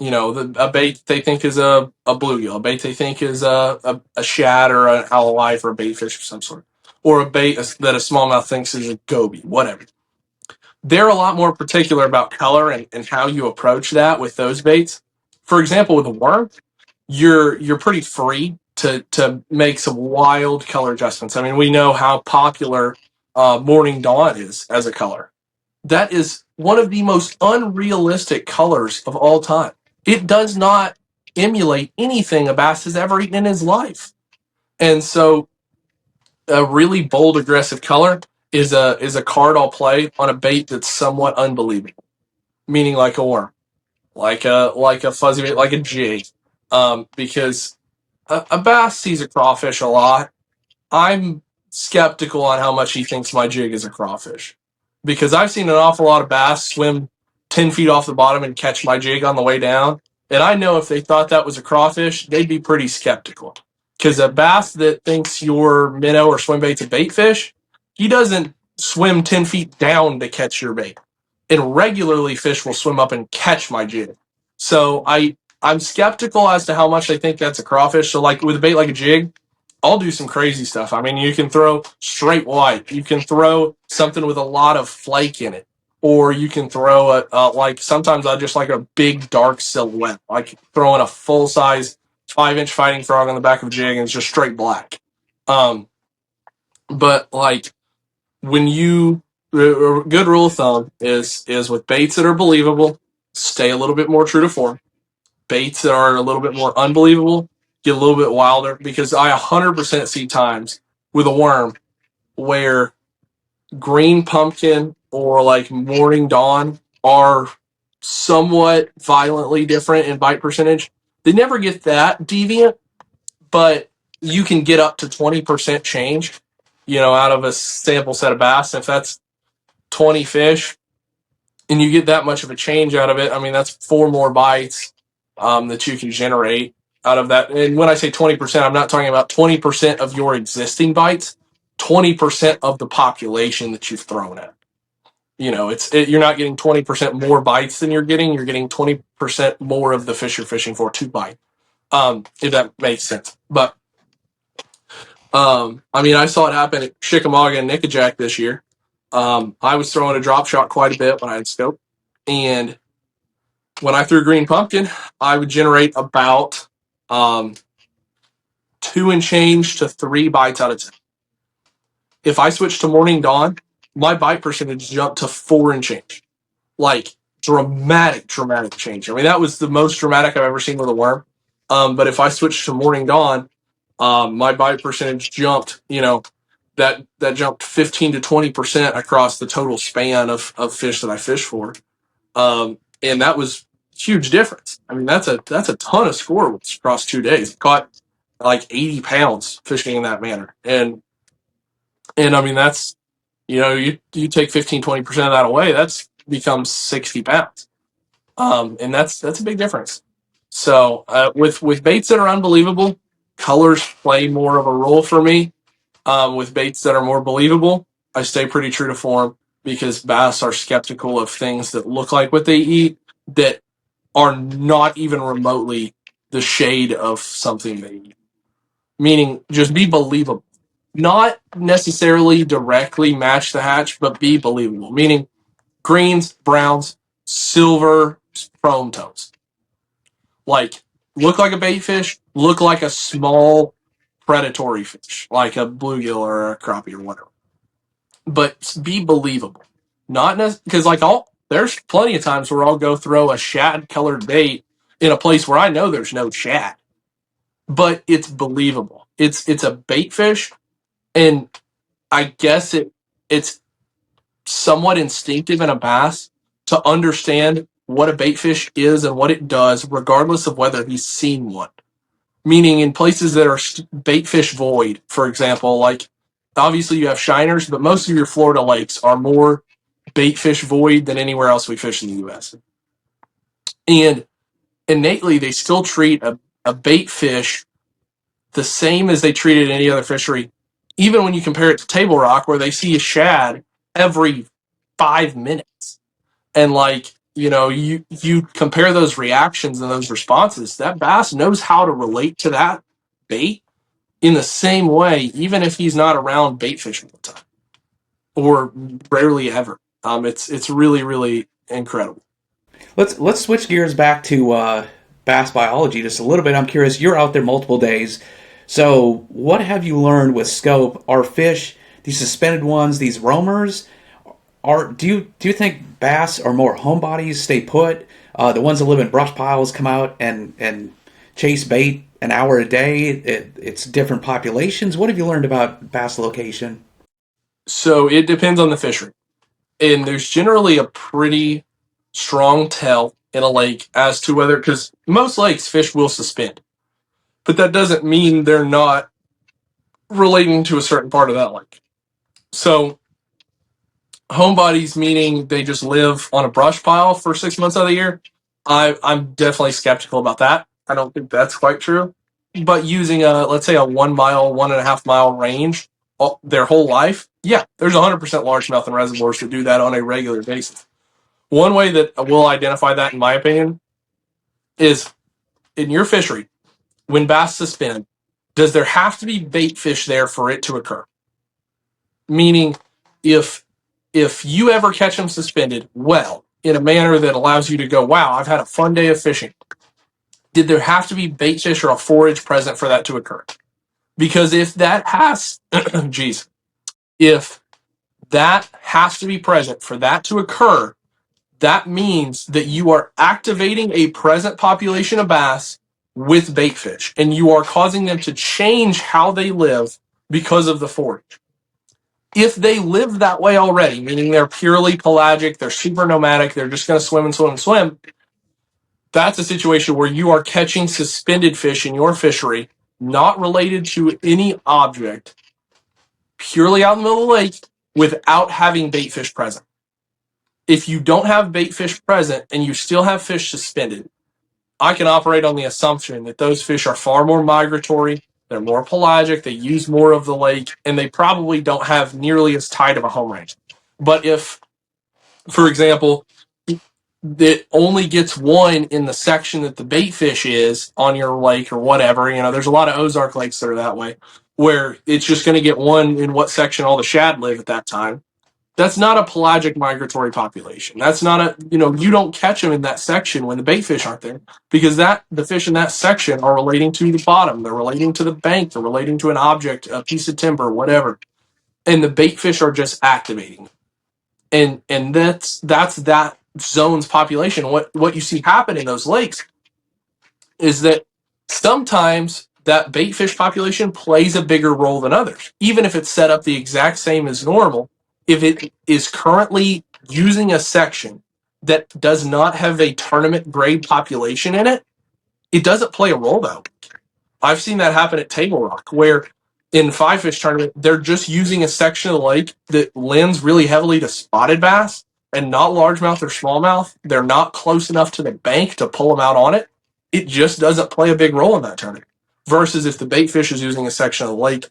A bait they think is a bluegill, a bait they think is a shad or an alewife or a baitfish of some sort, or a bait that a smallmouth thinks is a goby, whatever. They're a lot more particular about color and how you approach that with those baits. For example, with a worm, you're pretty free to make some wild color adjustments. I mean, we know how popular Morning Dawn is as a color. That is one of the most unrealistic colors of all time. It does not emulate anything a bass has ever eaten in his life. And so a really bold, aggressive color is a card I'll play on a bait that's somewhat unbelievable, meaning like a worm, like a fuzzy bait, like a jig, because a bass sees a crawfish a lot. I'm skeptical on how much he thinks my jig is a crawfish, because I've seen an awful lot of bass swim 10 feet off the bottom and catch my jig on the way down. And I know if they thought that was a crawfish, they'd be pretty skeptical. Because a bass that thinks your minnow or swim bait's a bait fish, he doesn't swim 10 feet down to catch your bait. And regularly, fish will swim up and catch my jig. So I'm skeptical as to how much they think that's a crawfish. So like with a bait like a jig, I'll do some crazy stuff. I mean, you can throw straight white. You can throw something with a lot of flake in it. Or you can throw like sometimes I just like a big dark silhouette, like throwing a full size 5-inch fighting frog on the back of a jig and it's just straight black. But like when a good rule of thumb is with baits that are believable, stay a little bit more true to form. Baits that are a little bit more unbelievable, get a little bit wilder, because I 100% see times with a worm where green pumpkin or like Morning Dawn are somewhat violently different in bite percentage. They never get that deviant, but you can get up to 20% change, out of a sample set of bass. If that's 20 fish and you get that much of a change out of it, I mean, that's 4 more bites that you can generate out of that. And when I say 20%, I'm not talking about 20% of your existing bites, 20% of the population that you've thrown at. You're not getting 20% more bites than you're getting 20% more of the fish you're fishing for to bite. If that makes sense. But I mean, I saw it happen at Chickamauga and Nickajack this year. I was throwing a drop shot quite a bit when I had scope, and when I threw green pumpkin, I would generate about 2 and change to 3 bites out of 10. If I switched to morning dawn, my bite percentage jumped to 4 and change. Like dramatic change. I mean, that was the most dramatic I've ever seen with a worm. But if I switched to morning dawn, my bite percentage jumped, that jumped 15 to 20% across the total span of fish that I fished for. And that was huge difference. I mean, that's a ton of score across 2 days. Caught like 80 pounds fishing in that manner. And I mean, that's, you take 15-20% of that away, that's becomes 60 pounds. And that's a big difference. So with baits that are unbelievable, colors play more of a role for me. With baits that are more believable, I stay pretty true to form, because bass are skeptical of things that look like what they eat that are not even remotely the shade of something they eat. Meaning, just be believable. Not necessarily directly match the hatch, but be believable. Meaning, greens, browns, silver, chrome tones. Like, look like a bait fish, look like a small predatory fish, like a bluegill or a crappie or whatever. But be believable. Not because there's plenty of times where I'll go throw a shad colored bait in a place where I know there's no shad, but it's believable. It's a bait fish, and I guess it's somewhat instinctive in a bass to understand what a bait fish is and what it does, regardless of whether he's seen one. Meaning, in places that are bait fish void, for example, like obviously you have shiners, but most of your Florida lakes are more bait fish void than anywhere else we fish in the U.S. And innately, they still treat a bait fish the same as they treated any other fishery, even when you compare it to table rock, where they see a shad every 5 minutes. And you compare those reactions and those responses, that bass knows how to relate to that bait in the same way, even if he's not around bait fishing all the time, or rarely ever. It's really, really incredible. Let's switch gears back to bass biology just a little bit. I'm curious. You're out there multiple days, so what have you learned with scope? Are fish, these suspended ones, these roamers, do you think bass are more homebodies, stay put? The ones that live in brush piles come out and chase bait an hour a day. It's different populations. What have you learned about bass location? So it depends on the fishery. And there's generally a pretty strong tell in a lake as to whether, because most lakes fish will suspend, but that doesn't mean they're not relating to a certain part of that lake. So homebodies, meaning they just live on a brush pile for 6 months out of the year, I'm definitely skeptical about that. I don't think that's quite true. But using let's say a 1 mile, 1.5 mile range their whole life, yeah, there's 100% largemouth in reservoirs that do that on a regular basis. One way that we'll identify that, in my opinion, is in your fishery, when bass suspend, does there have to be bait fish there for it to occur? Meaning, if you ever catch them suspended well, in a manner that allows you to go, wow, I've had a fun day of fishing, did there have to be bait fish or a forage present for that to occur? Because if that has, geez, if that has to be present for that to occur, that means that you are activating a present population of bass with bait fish, and you are causing them to change how they live because of the forage. If they live that way already, meaning they're purely pelagic, they're super nomadic, they're just going to swim and swim and swim, that's a situation where you are catching suspended fish in your fishery, not related to any object, purely out in the middle of the lake, without having bait fish present. If you don't have bait fish present and you still have fish suspended, I can operate on the assumption that those fish are far more migratory, they're more pelagic, they use more of the lake, and they probably don't have nearly as tight of a home range. But if, for example, it only gets one in the section that the bait fish is on your lake or whatever, there's a lot of Ozark lakes that are that way. where it's just going to get one in what section all the shad live at that time. That's not a pelagic migratory population. That's not a, you don't catch them in that section when the bait fish aren't there, because the fish in that section are relating to the bottom. They're relating to the bank. They're relating to an object, a piece of timber, whatever. And the bait fish are just activating. And that's that zone's population. What you see happen in those lakes is that sometimes that bait fish population plays a bigger role than others, even if it's set up the exact same as normal. If it is currently using a section that does not have a tournament grade population in it, it doesn't play a role though. I've seen that happen at Table Rock, where in five fish tournament, they're just using a section of the lake that lends really heavily to spotted bass and not largemouth or smallmouth. They're not close enough to the bank to pull them out on it. It just doesn't play a big role in that tournament. Versus if the bait fish is using a section of the lake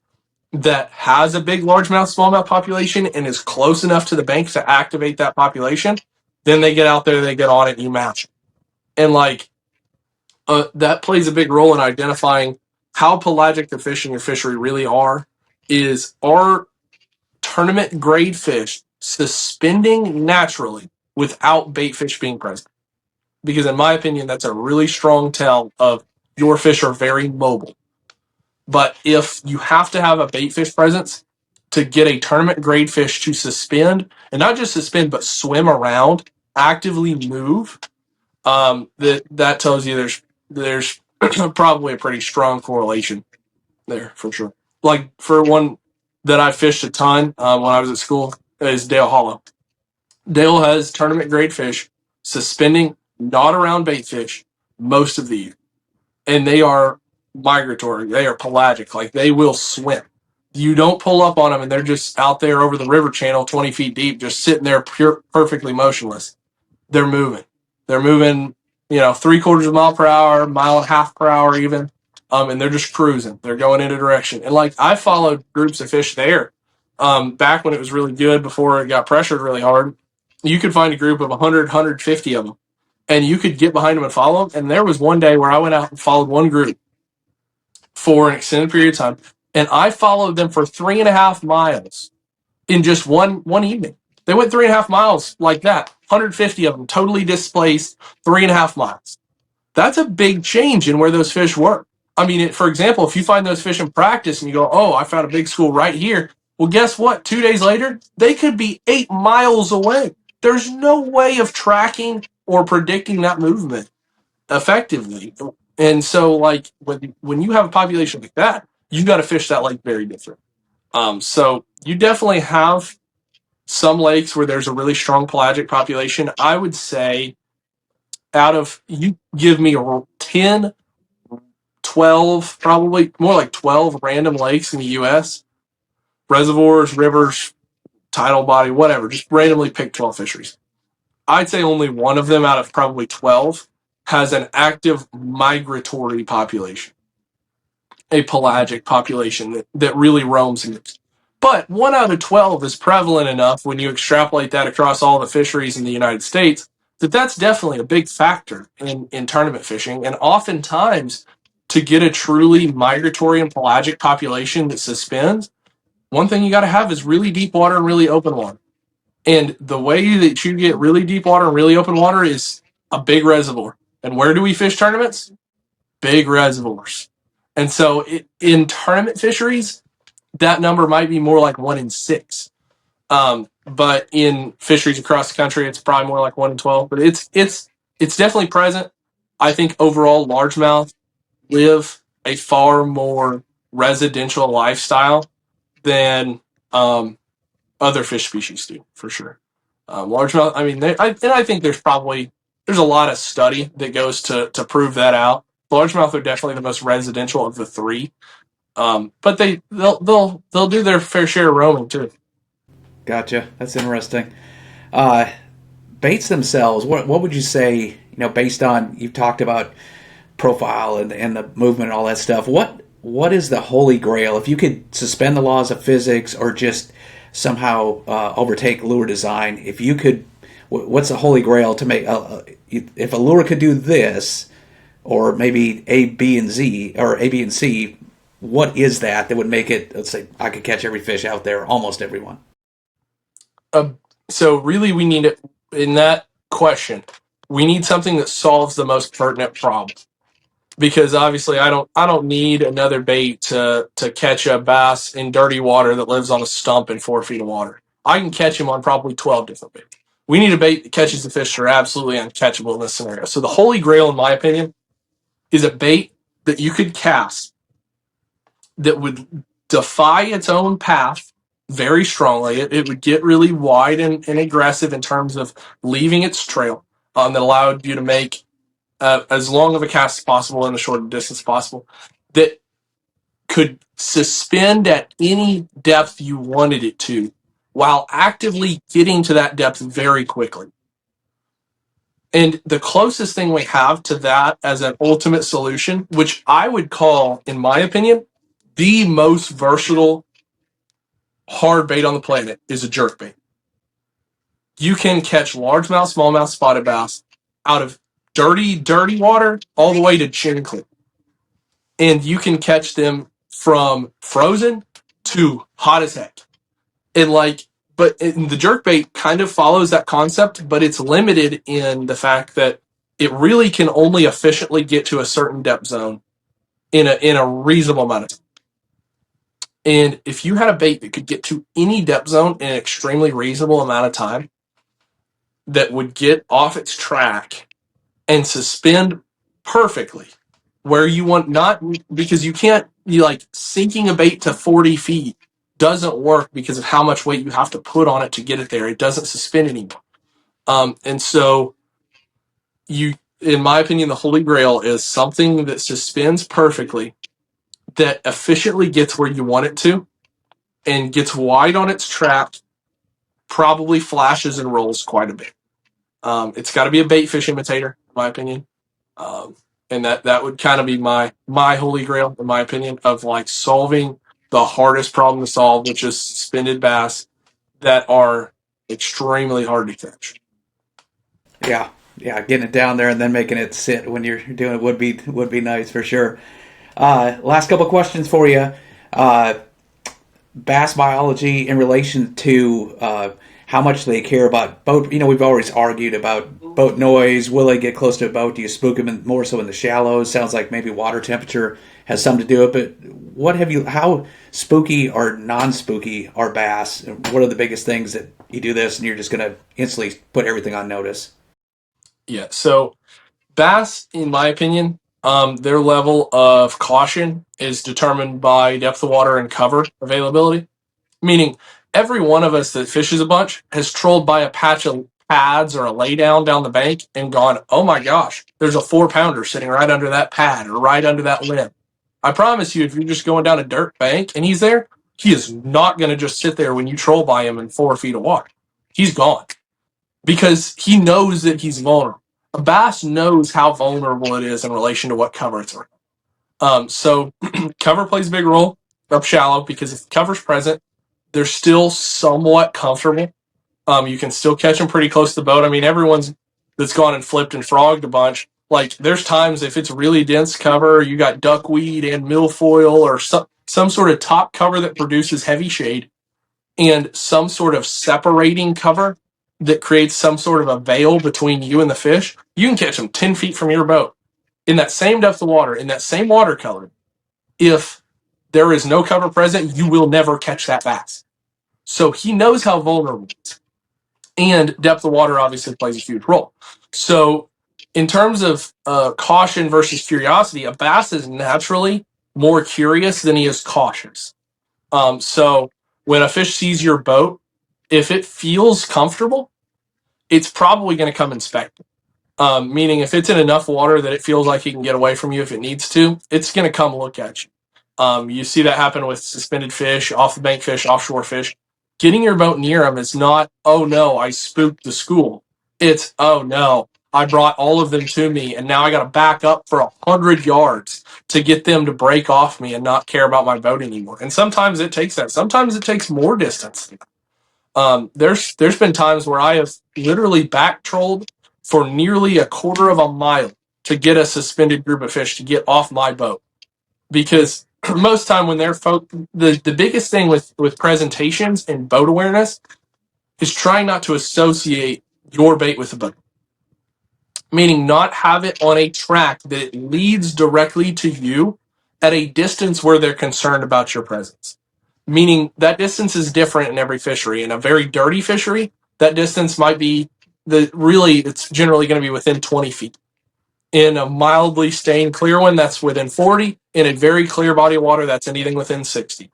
that has a big largemouth, smallmouth population and is close enough to the bank to activate that population, then they get out there, they get on it, and you match. And that plays a big role in identifying how pelagic the fish in your fishery really are. Are tournament grade fish suspending naturally without bait fish being present? Because in my opinion, that's a really strong tell of your fish are very mobile. But if you have to have a bait fish presence to get a tournament grade fish to suspend, and not just suspend, but swim around, actively move, that tells you there's probably a pretty strong correlation there for sure. Like for one that I fished a ton when I was at school is Dale Hollow. Dale has tournament grade fish suspending not around bait fish most of the year, and they are migratory. They are pelagic, like they will swim. You don't pull up on them and they're just out there over the river channel 20 feet deep, just sitting there perfectly motionless. They're moving. They're moving, 3/4 of a mile per hour, mile and a half per hour even. And they're just cruising. They're going in a direction. And like I followed groups of fish there back when it was really good before it got pressured really hard. You could find a group of 100, 150 of them. And you could get behind them and follow them. And there was one day where I went out and followed one group for an extended period of time. And I followed them for 3.5 miles in just one evening. They went 3.5 miles like that. 150 of them totally displaced 3.5 miles. That's a big change in where those fish were. I mean, for example, if you find those fish in practice and you go, oh, I found a big school right here. Well, guess what? 2 days later, they could be 8 miles away. There's no way of tracking or predicting that movement effectively. And so, like, when you have a population like that, you've got to fish that lake very different. So you definitely have some lakes where there's a really strong pelagic population. I would say you give me 10, 12, probably more like 12 random lakes in the U.S., reservoirs, rivers, tidal body, whatever, just randomly pick 12 fisheries. I'd say only one of them out of probably 12 has an active migratory population, a pelagic population that really roams in it. But 1 out of 12 is prevalent enough when you extrapolate that across all the fisheries in the United States that's definitely a big factor in tournament fishing. And oftentimes, to get a truly migratory and pelagic population that suspends, one thing you got to have is really deep water and really open water. And the way that you get really deep water and really open water is a big reservoir. And where do we fish tournaments? Big reservoirs. And so in tournament fisheries, that number might be more like 1 in 6. But in fisheries across the country, it's probably more like 1 in 12. But it's definitely present. I think overall, largemouth live a far more residential lifestyle than other fish species do, for sure. Largemouth, I mean, I think there's a lot of study that goes to prove that out. Largemouth are definitely the most residential of the three, but they'll do their fair share of roaming too. Gotcha. That's interesting. Baits themselves, what would you say, based on, you've talked about profile and the movement and all that stuff, what is the holy grail? If you could suspend the laws of physics or just somehow overtake lure design, if you could, what's the holy grail to make, if a lure could do this, or maybe A, B, and Z, or A, B, and C, what is that would make it, let's say, I could catch every fish out there, almost everyone? So really, we need it in that question. We need something that solves the most pertinent problem. Because obviously, I don't need another bait to catch a bass in dirty water that lives on a stump in 4 feet of water. I can catch him on probably 12 different baits. We need a bait that catches the fish that are absolutely uncatchable in this scenario. So the holy grail, in my opinion, is a bait that you could cast that would defy its own path very strongly. It would get really wide and aggressive in terms of leaving its trail, that allowed you to make as long of a cast as possible and the short distance possible, that could suspend at any depth you wanted it to while actively getting to that depth very quickly. And the closest thing we have to that as an ultimate solution, which I would call, in my opinion, the most versatile hard bait on the planet, is a jerk bait. You can catch largemouth, smallmouth, spotted bass out of dirty water all the way to chin clip. And you can catch them from frozen to hot as heck. And the jerkbait kind of follows that concept, but it's limited in the fact that it really can only efficiently get to a certain depth zone in a reasonable amount of time. And if you had a bait that could get to any depth zone in an extremely reasonable amount of time, that would get off its track and suspend perfectly where you want, not because you like sinking a bait to 40 feet doesn't work because of how much weight you have to put on it to get it there. It doesn't suspend anymore. And so in my opinion, the holy grail is something that suspends perfectly, that efficiently gets where you want it to and gets wide on its track, probably flashes and rolls quite a bit. It's got to be a bait fish imitator, in my opinion. And that would kind of be my holy grail, in my opinion, of like solving the hardest problem to solve, which is suspended bass that are extremely hard to catch. Yeah, yeah, getting it down there and then making it sit when you're doing it would be nice for sure. Last couple questions for you. Bass biology in relation to how much they care about boat. We've always argued about boat noise. Will they get close to a boat? Do you spook them more so in the shallows? Sounds like maybe water temperature has something to do with it. But how spooky or non-spooky are bass? What are the biggest things that you do this and you're just going to instantly put everything on notice? Yeah. So bass, in my opinion, their level of caution is determined by depth of water and cover availability. Meaning, every one of us that fishes a bunch has trolled by a patch of pads or a laydown down the bank and gone, oh my gosh, there's a 4-pounder sitting right under that pad or right under that limb. I promise you, if you're just going down a dirt bank and he's there, he is not going to just sit there when you troll by him in 4 feet of water. He's gone because he knows that he's vulnerable. A bass knows how vulnerable it is in relation to what cover it's around. So cover plays a big role up shallow, because if cover's present, they're still somewhat comfortable. You can still catch them pretty close to the boat. I mean, everyone's that's gone and flipped and frogged a bunch. Like, there's times if it's really dense cover, you got duckweed and milfoil or some sort of top cover that produces heavy shade, and some sort of separating cover that creates some sort of a veil between you and the fish, you can catch them 10 feet from your boat in that same depth of water, in that same watercolor. If there is no cover present, you will never catch that bass. So he knows how vulnerable it is. And depth of water obviously plays a huge role. So in terms of caution versus curiosity, a bass is naturally more curious than he is cautious. So when a fish sees your boat, if it feels comfortable, it's probably going to come inspect it. Meaning if it's in enough water that it feels like it can get away from you if it needs to, it's going to come look at you. You see that happen with suspended fish, off the bank fish, offshore fish. Getting your boat near them is not, oh no, I spooked the school. It's, oh no, I brought all of them to me and now I got to back up for 100 yards to get them to break off me and not care about my boat anymore. And sometimes it takes that. Sometimes it takes more distance. There's been times where I have literally back trolled for nearly a quarter of a mile to get a suspended group of fish to get off my boat, because most time when they're the biggest thing with presentations and boat awareness is trying not to associate your bait with the boat, meaning not have it on a track that it leads directly to you at a distance where they're concerned about your presence. Meaning that distance is different in every fishery. In a very dirty fishery, that distance might be it's generally going to be within 20 feet. In a mildly stained clear one, that's within 40. In a very clear body of water, that's anything within 60.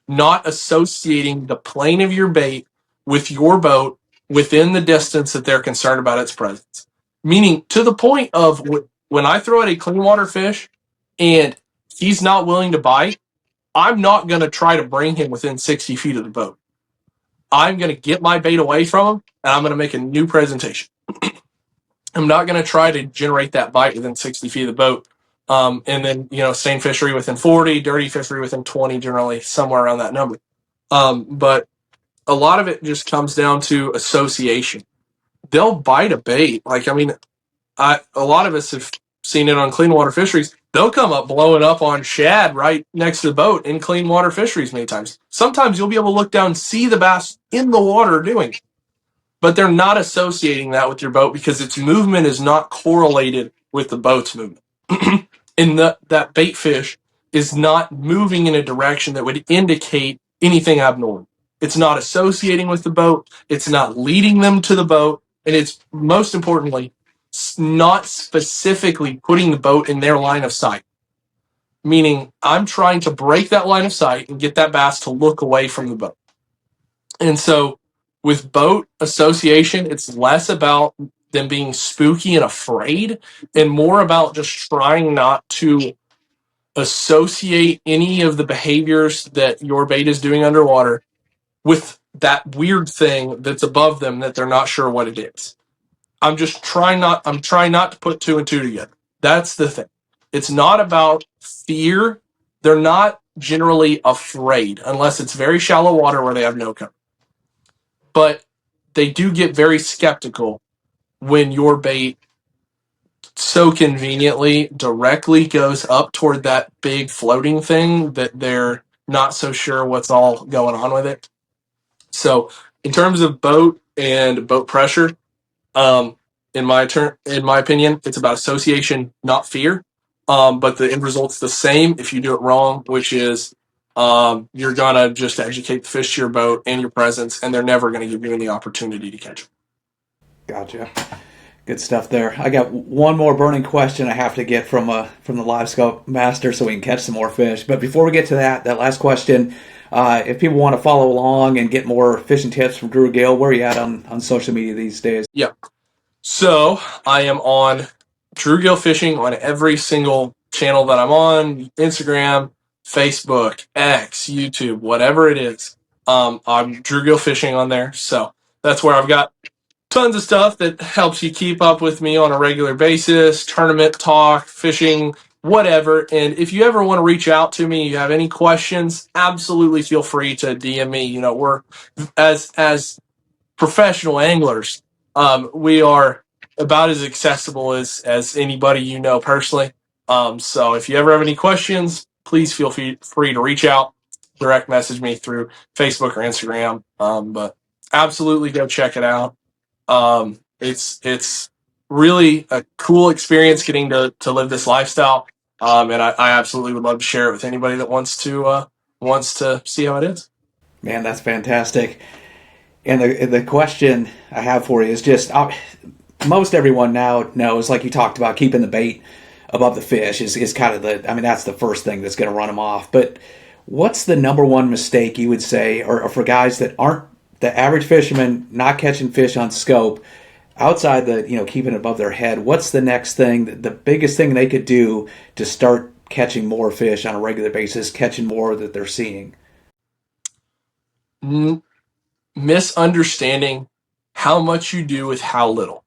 Not associating the plane of your bait with your boat within the distance that they're concerned about its presence. Meaning to the point of when I throw at a clean water fish and he's not willing to bite, I'm not going to try to bring him within 60 feet of the boat. I'm going to get my bait away from him and I'm going to make a new presentation. I'm not going to try to generate that bite within 60 feet of the boat. And then, stained fishery within 40, dirty fishery within 20, generally somewhere around that number. But a lot of it just comes down to association. They'll bite a bait. A lot of us have seen it on clean water fisheries. They'll come up blowing up on shad right next to the boat in clean water fisheries many times. Sometimes you'll be able to look down and see the bass in the water doing it. But they're not associating that with your boat because its movement is not correlated with the boat's movement. And that bait fish is not moving in a direction that would indicate anything abnormal. It's not associating with the boat. It's not leading them to the boat. And it's, most importantly, not specifically putting the boat in their line of sight. Meaning, I'm trying to break that line of sight and get that bass to look away from the boat. And so, with boat association, it's less about them being spooky and afraid and more about just trying not to associate any of the behaviors that your bait is doing underwater with that weird thing that's above them that they're not sure what it is. I'm trying not to put two and two together. That's the thing. It's not about fear. They're not generally afraid unless it's very shallow water where they have no cover. But they do get very skeptical when your bait so conveniently directly goes up toward that big floating thing that they're not so sure what's all going on with it. So in terms of boat and boat pressure, in my opinion, it's about association, not fear. But the end result's the same if you do it wrong, which is you're gonna just educate the fish to your boat and your presence, and they're never gonna give you any opportunity to catch them. Gotcha. Good stuff there. I got one more burning question I have to get from the LiveScope master so we can catch some more fish. But before we get to that last question, if people want to follow along and get more fishing tips from Drew Gill, where are you at on social media these days? Yeah. So I am on Drew Gill Fishing on every single channel that I'm on: Instagram, Facebook, X, YouTube, whatever it is. I'm Drew Gill Fishing on there. So that's where I've got tons of stuff that helps you keep up with me on a regular basis, tournament talk, fishing, whatever. And if you ever want to reach out to me, you have any questions, absolutely feel free to DM me. We're as professional anglers, we are about as accessible as anybody personally. So if you ever have any questions, please feel free to reach out, direct message me through Facebook or Instagram. But absolutely go check it out. It's really a cool experience getting to live this lifestyle. And I absolutely would love to share it with anybody that wants to see how it is. Man, that's fantastic. And the question I have for you is just, most everyone now knows, like you talked about, keeping the bait above the fish is kind of that's the first thing that's going to run them off. But what's the number one mistake you would say, or for guys that aren't the average fisherman, not catching fish on scope, outside keeping it above their head, what's the next thing, the biggest thing they could do to start catching more fish on a regular basis, catching more that they're seeing? Misunderstanding how much you do with how little.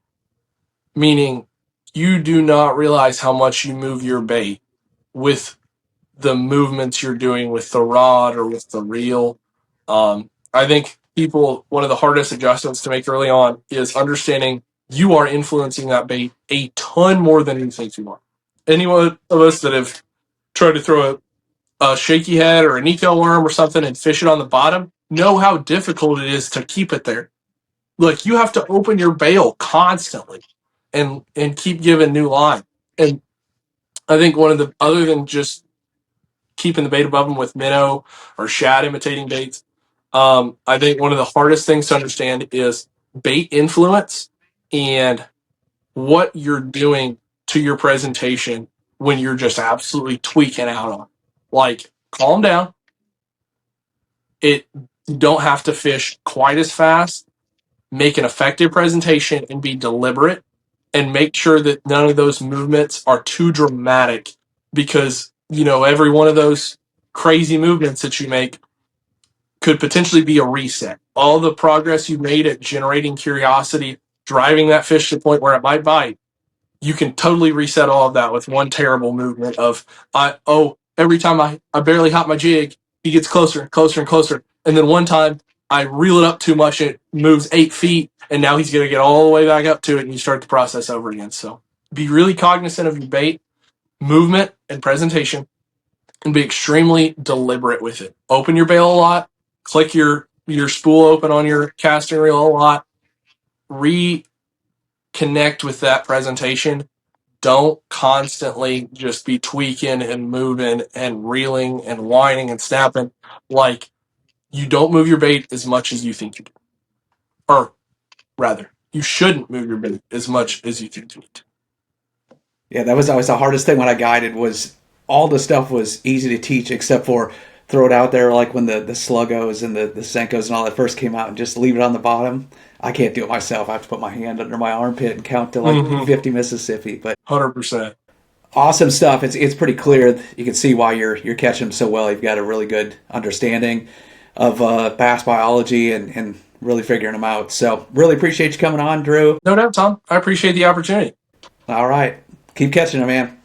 Meaning, you do not realize how much you move your bait with the movements you're doing with the rod or with the reel. I think one of the hardest adjustments to make early on is understanding you are influencing that bait a ton more than you think you are. Any one of us that have tried to throw a shaky head or a Nico worm or something and fish it on the bottom, know how difficult it is to keep it there. Like, you have to open your bail constantly and keep giving new line. And I think one of the, other than just keeping the bait above them with minnow or shad imitating baits, I think one of the hardest things to understand is bait influence and what you're doing to your presentation when you're just absolutely tweaking out on. Like, calm down. You don't have to fish quite as fast. Make an effective presentation and be deliberate, and make sure that none of those movements are too dramatic, because, every one of those crazy movements that you make could potentially be a reset. All the progress you made at generating curiosity, driving that fish to the point where it might bite, you can totally reset all of that with one terrible movement of, every time I barely hop my jig, he gets closer and closer and closer. And then one time I reel it up too much, it moves 8 feet, and now he's going to get all the way back up to it, and you start the process over again. So be really cognizant of your bait, movement, and presentation, and be extremely deliberate with it. Open your bail a lot, click your spool open on your casting reel a lot, reconnect with that presentation. Don't constantly just be tweaking and moving and reeling and whining and snapping. Like, you don't move your bait as much as you think you do. Or rather, you shouldn't move your bait as much as you think you need to. Yeah, that was always the hardest thing when I guided, was all the stuff was easy to teach except for throw it out there, like when the sluggos and the senkos and all that first came out, and just leave it on the bottom. I can't do it myself. I have to put my hand under my armpit and count to like 50 Mississippi. But 100%. awesome stuff. It's pretty clear. You can see why you're catching them so well. You've got a really good understanding of bass biology and really figuring them out. So really appreciate you coming on, Drew. No doubt, Tom. I appreciate the opportunity. All right. Keep catching them, man.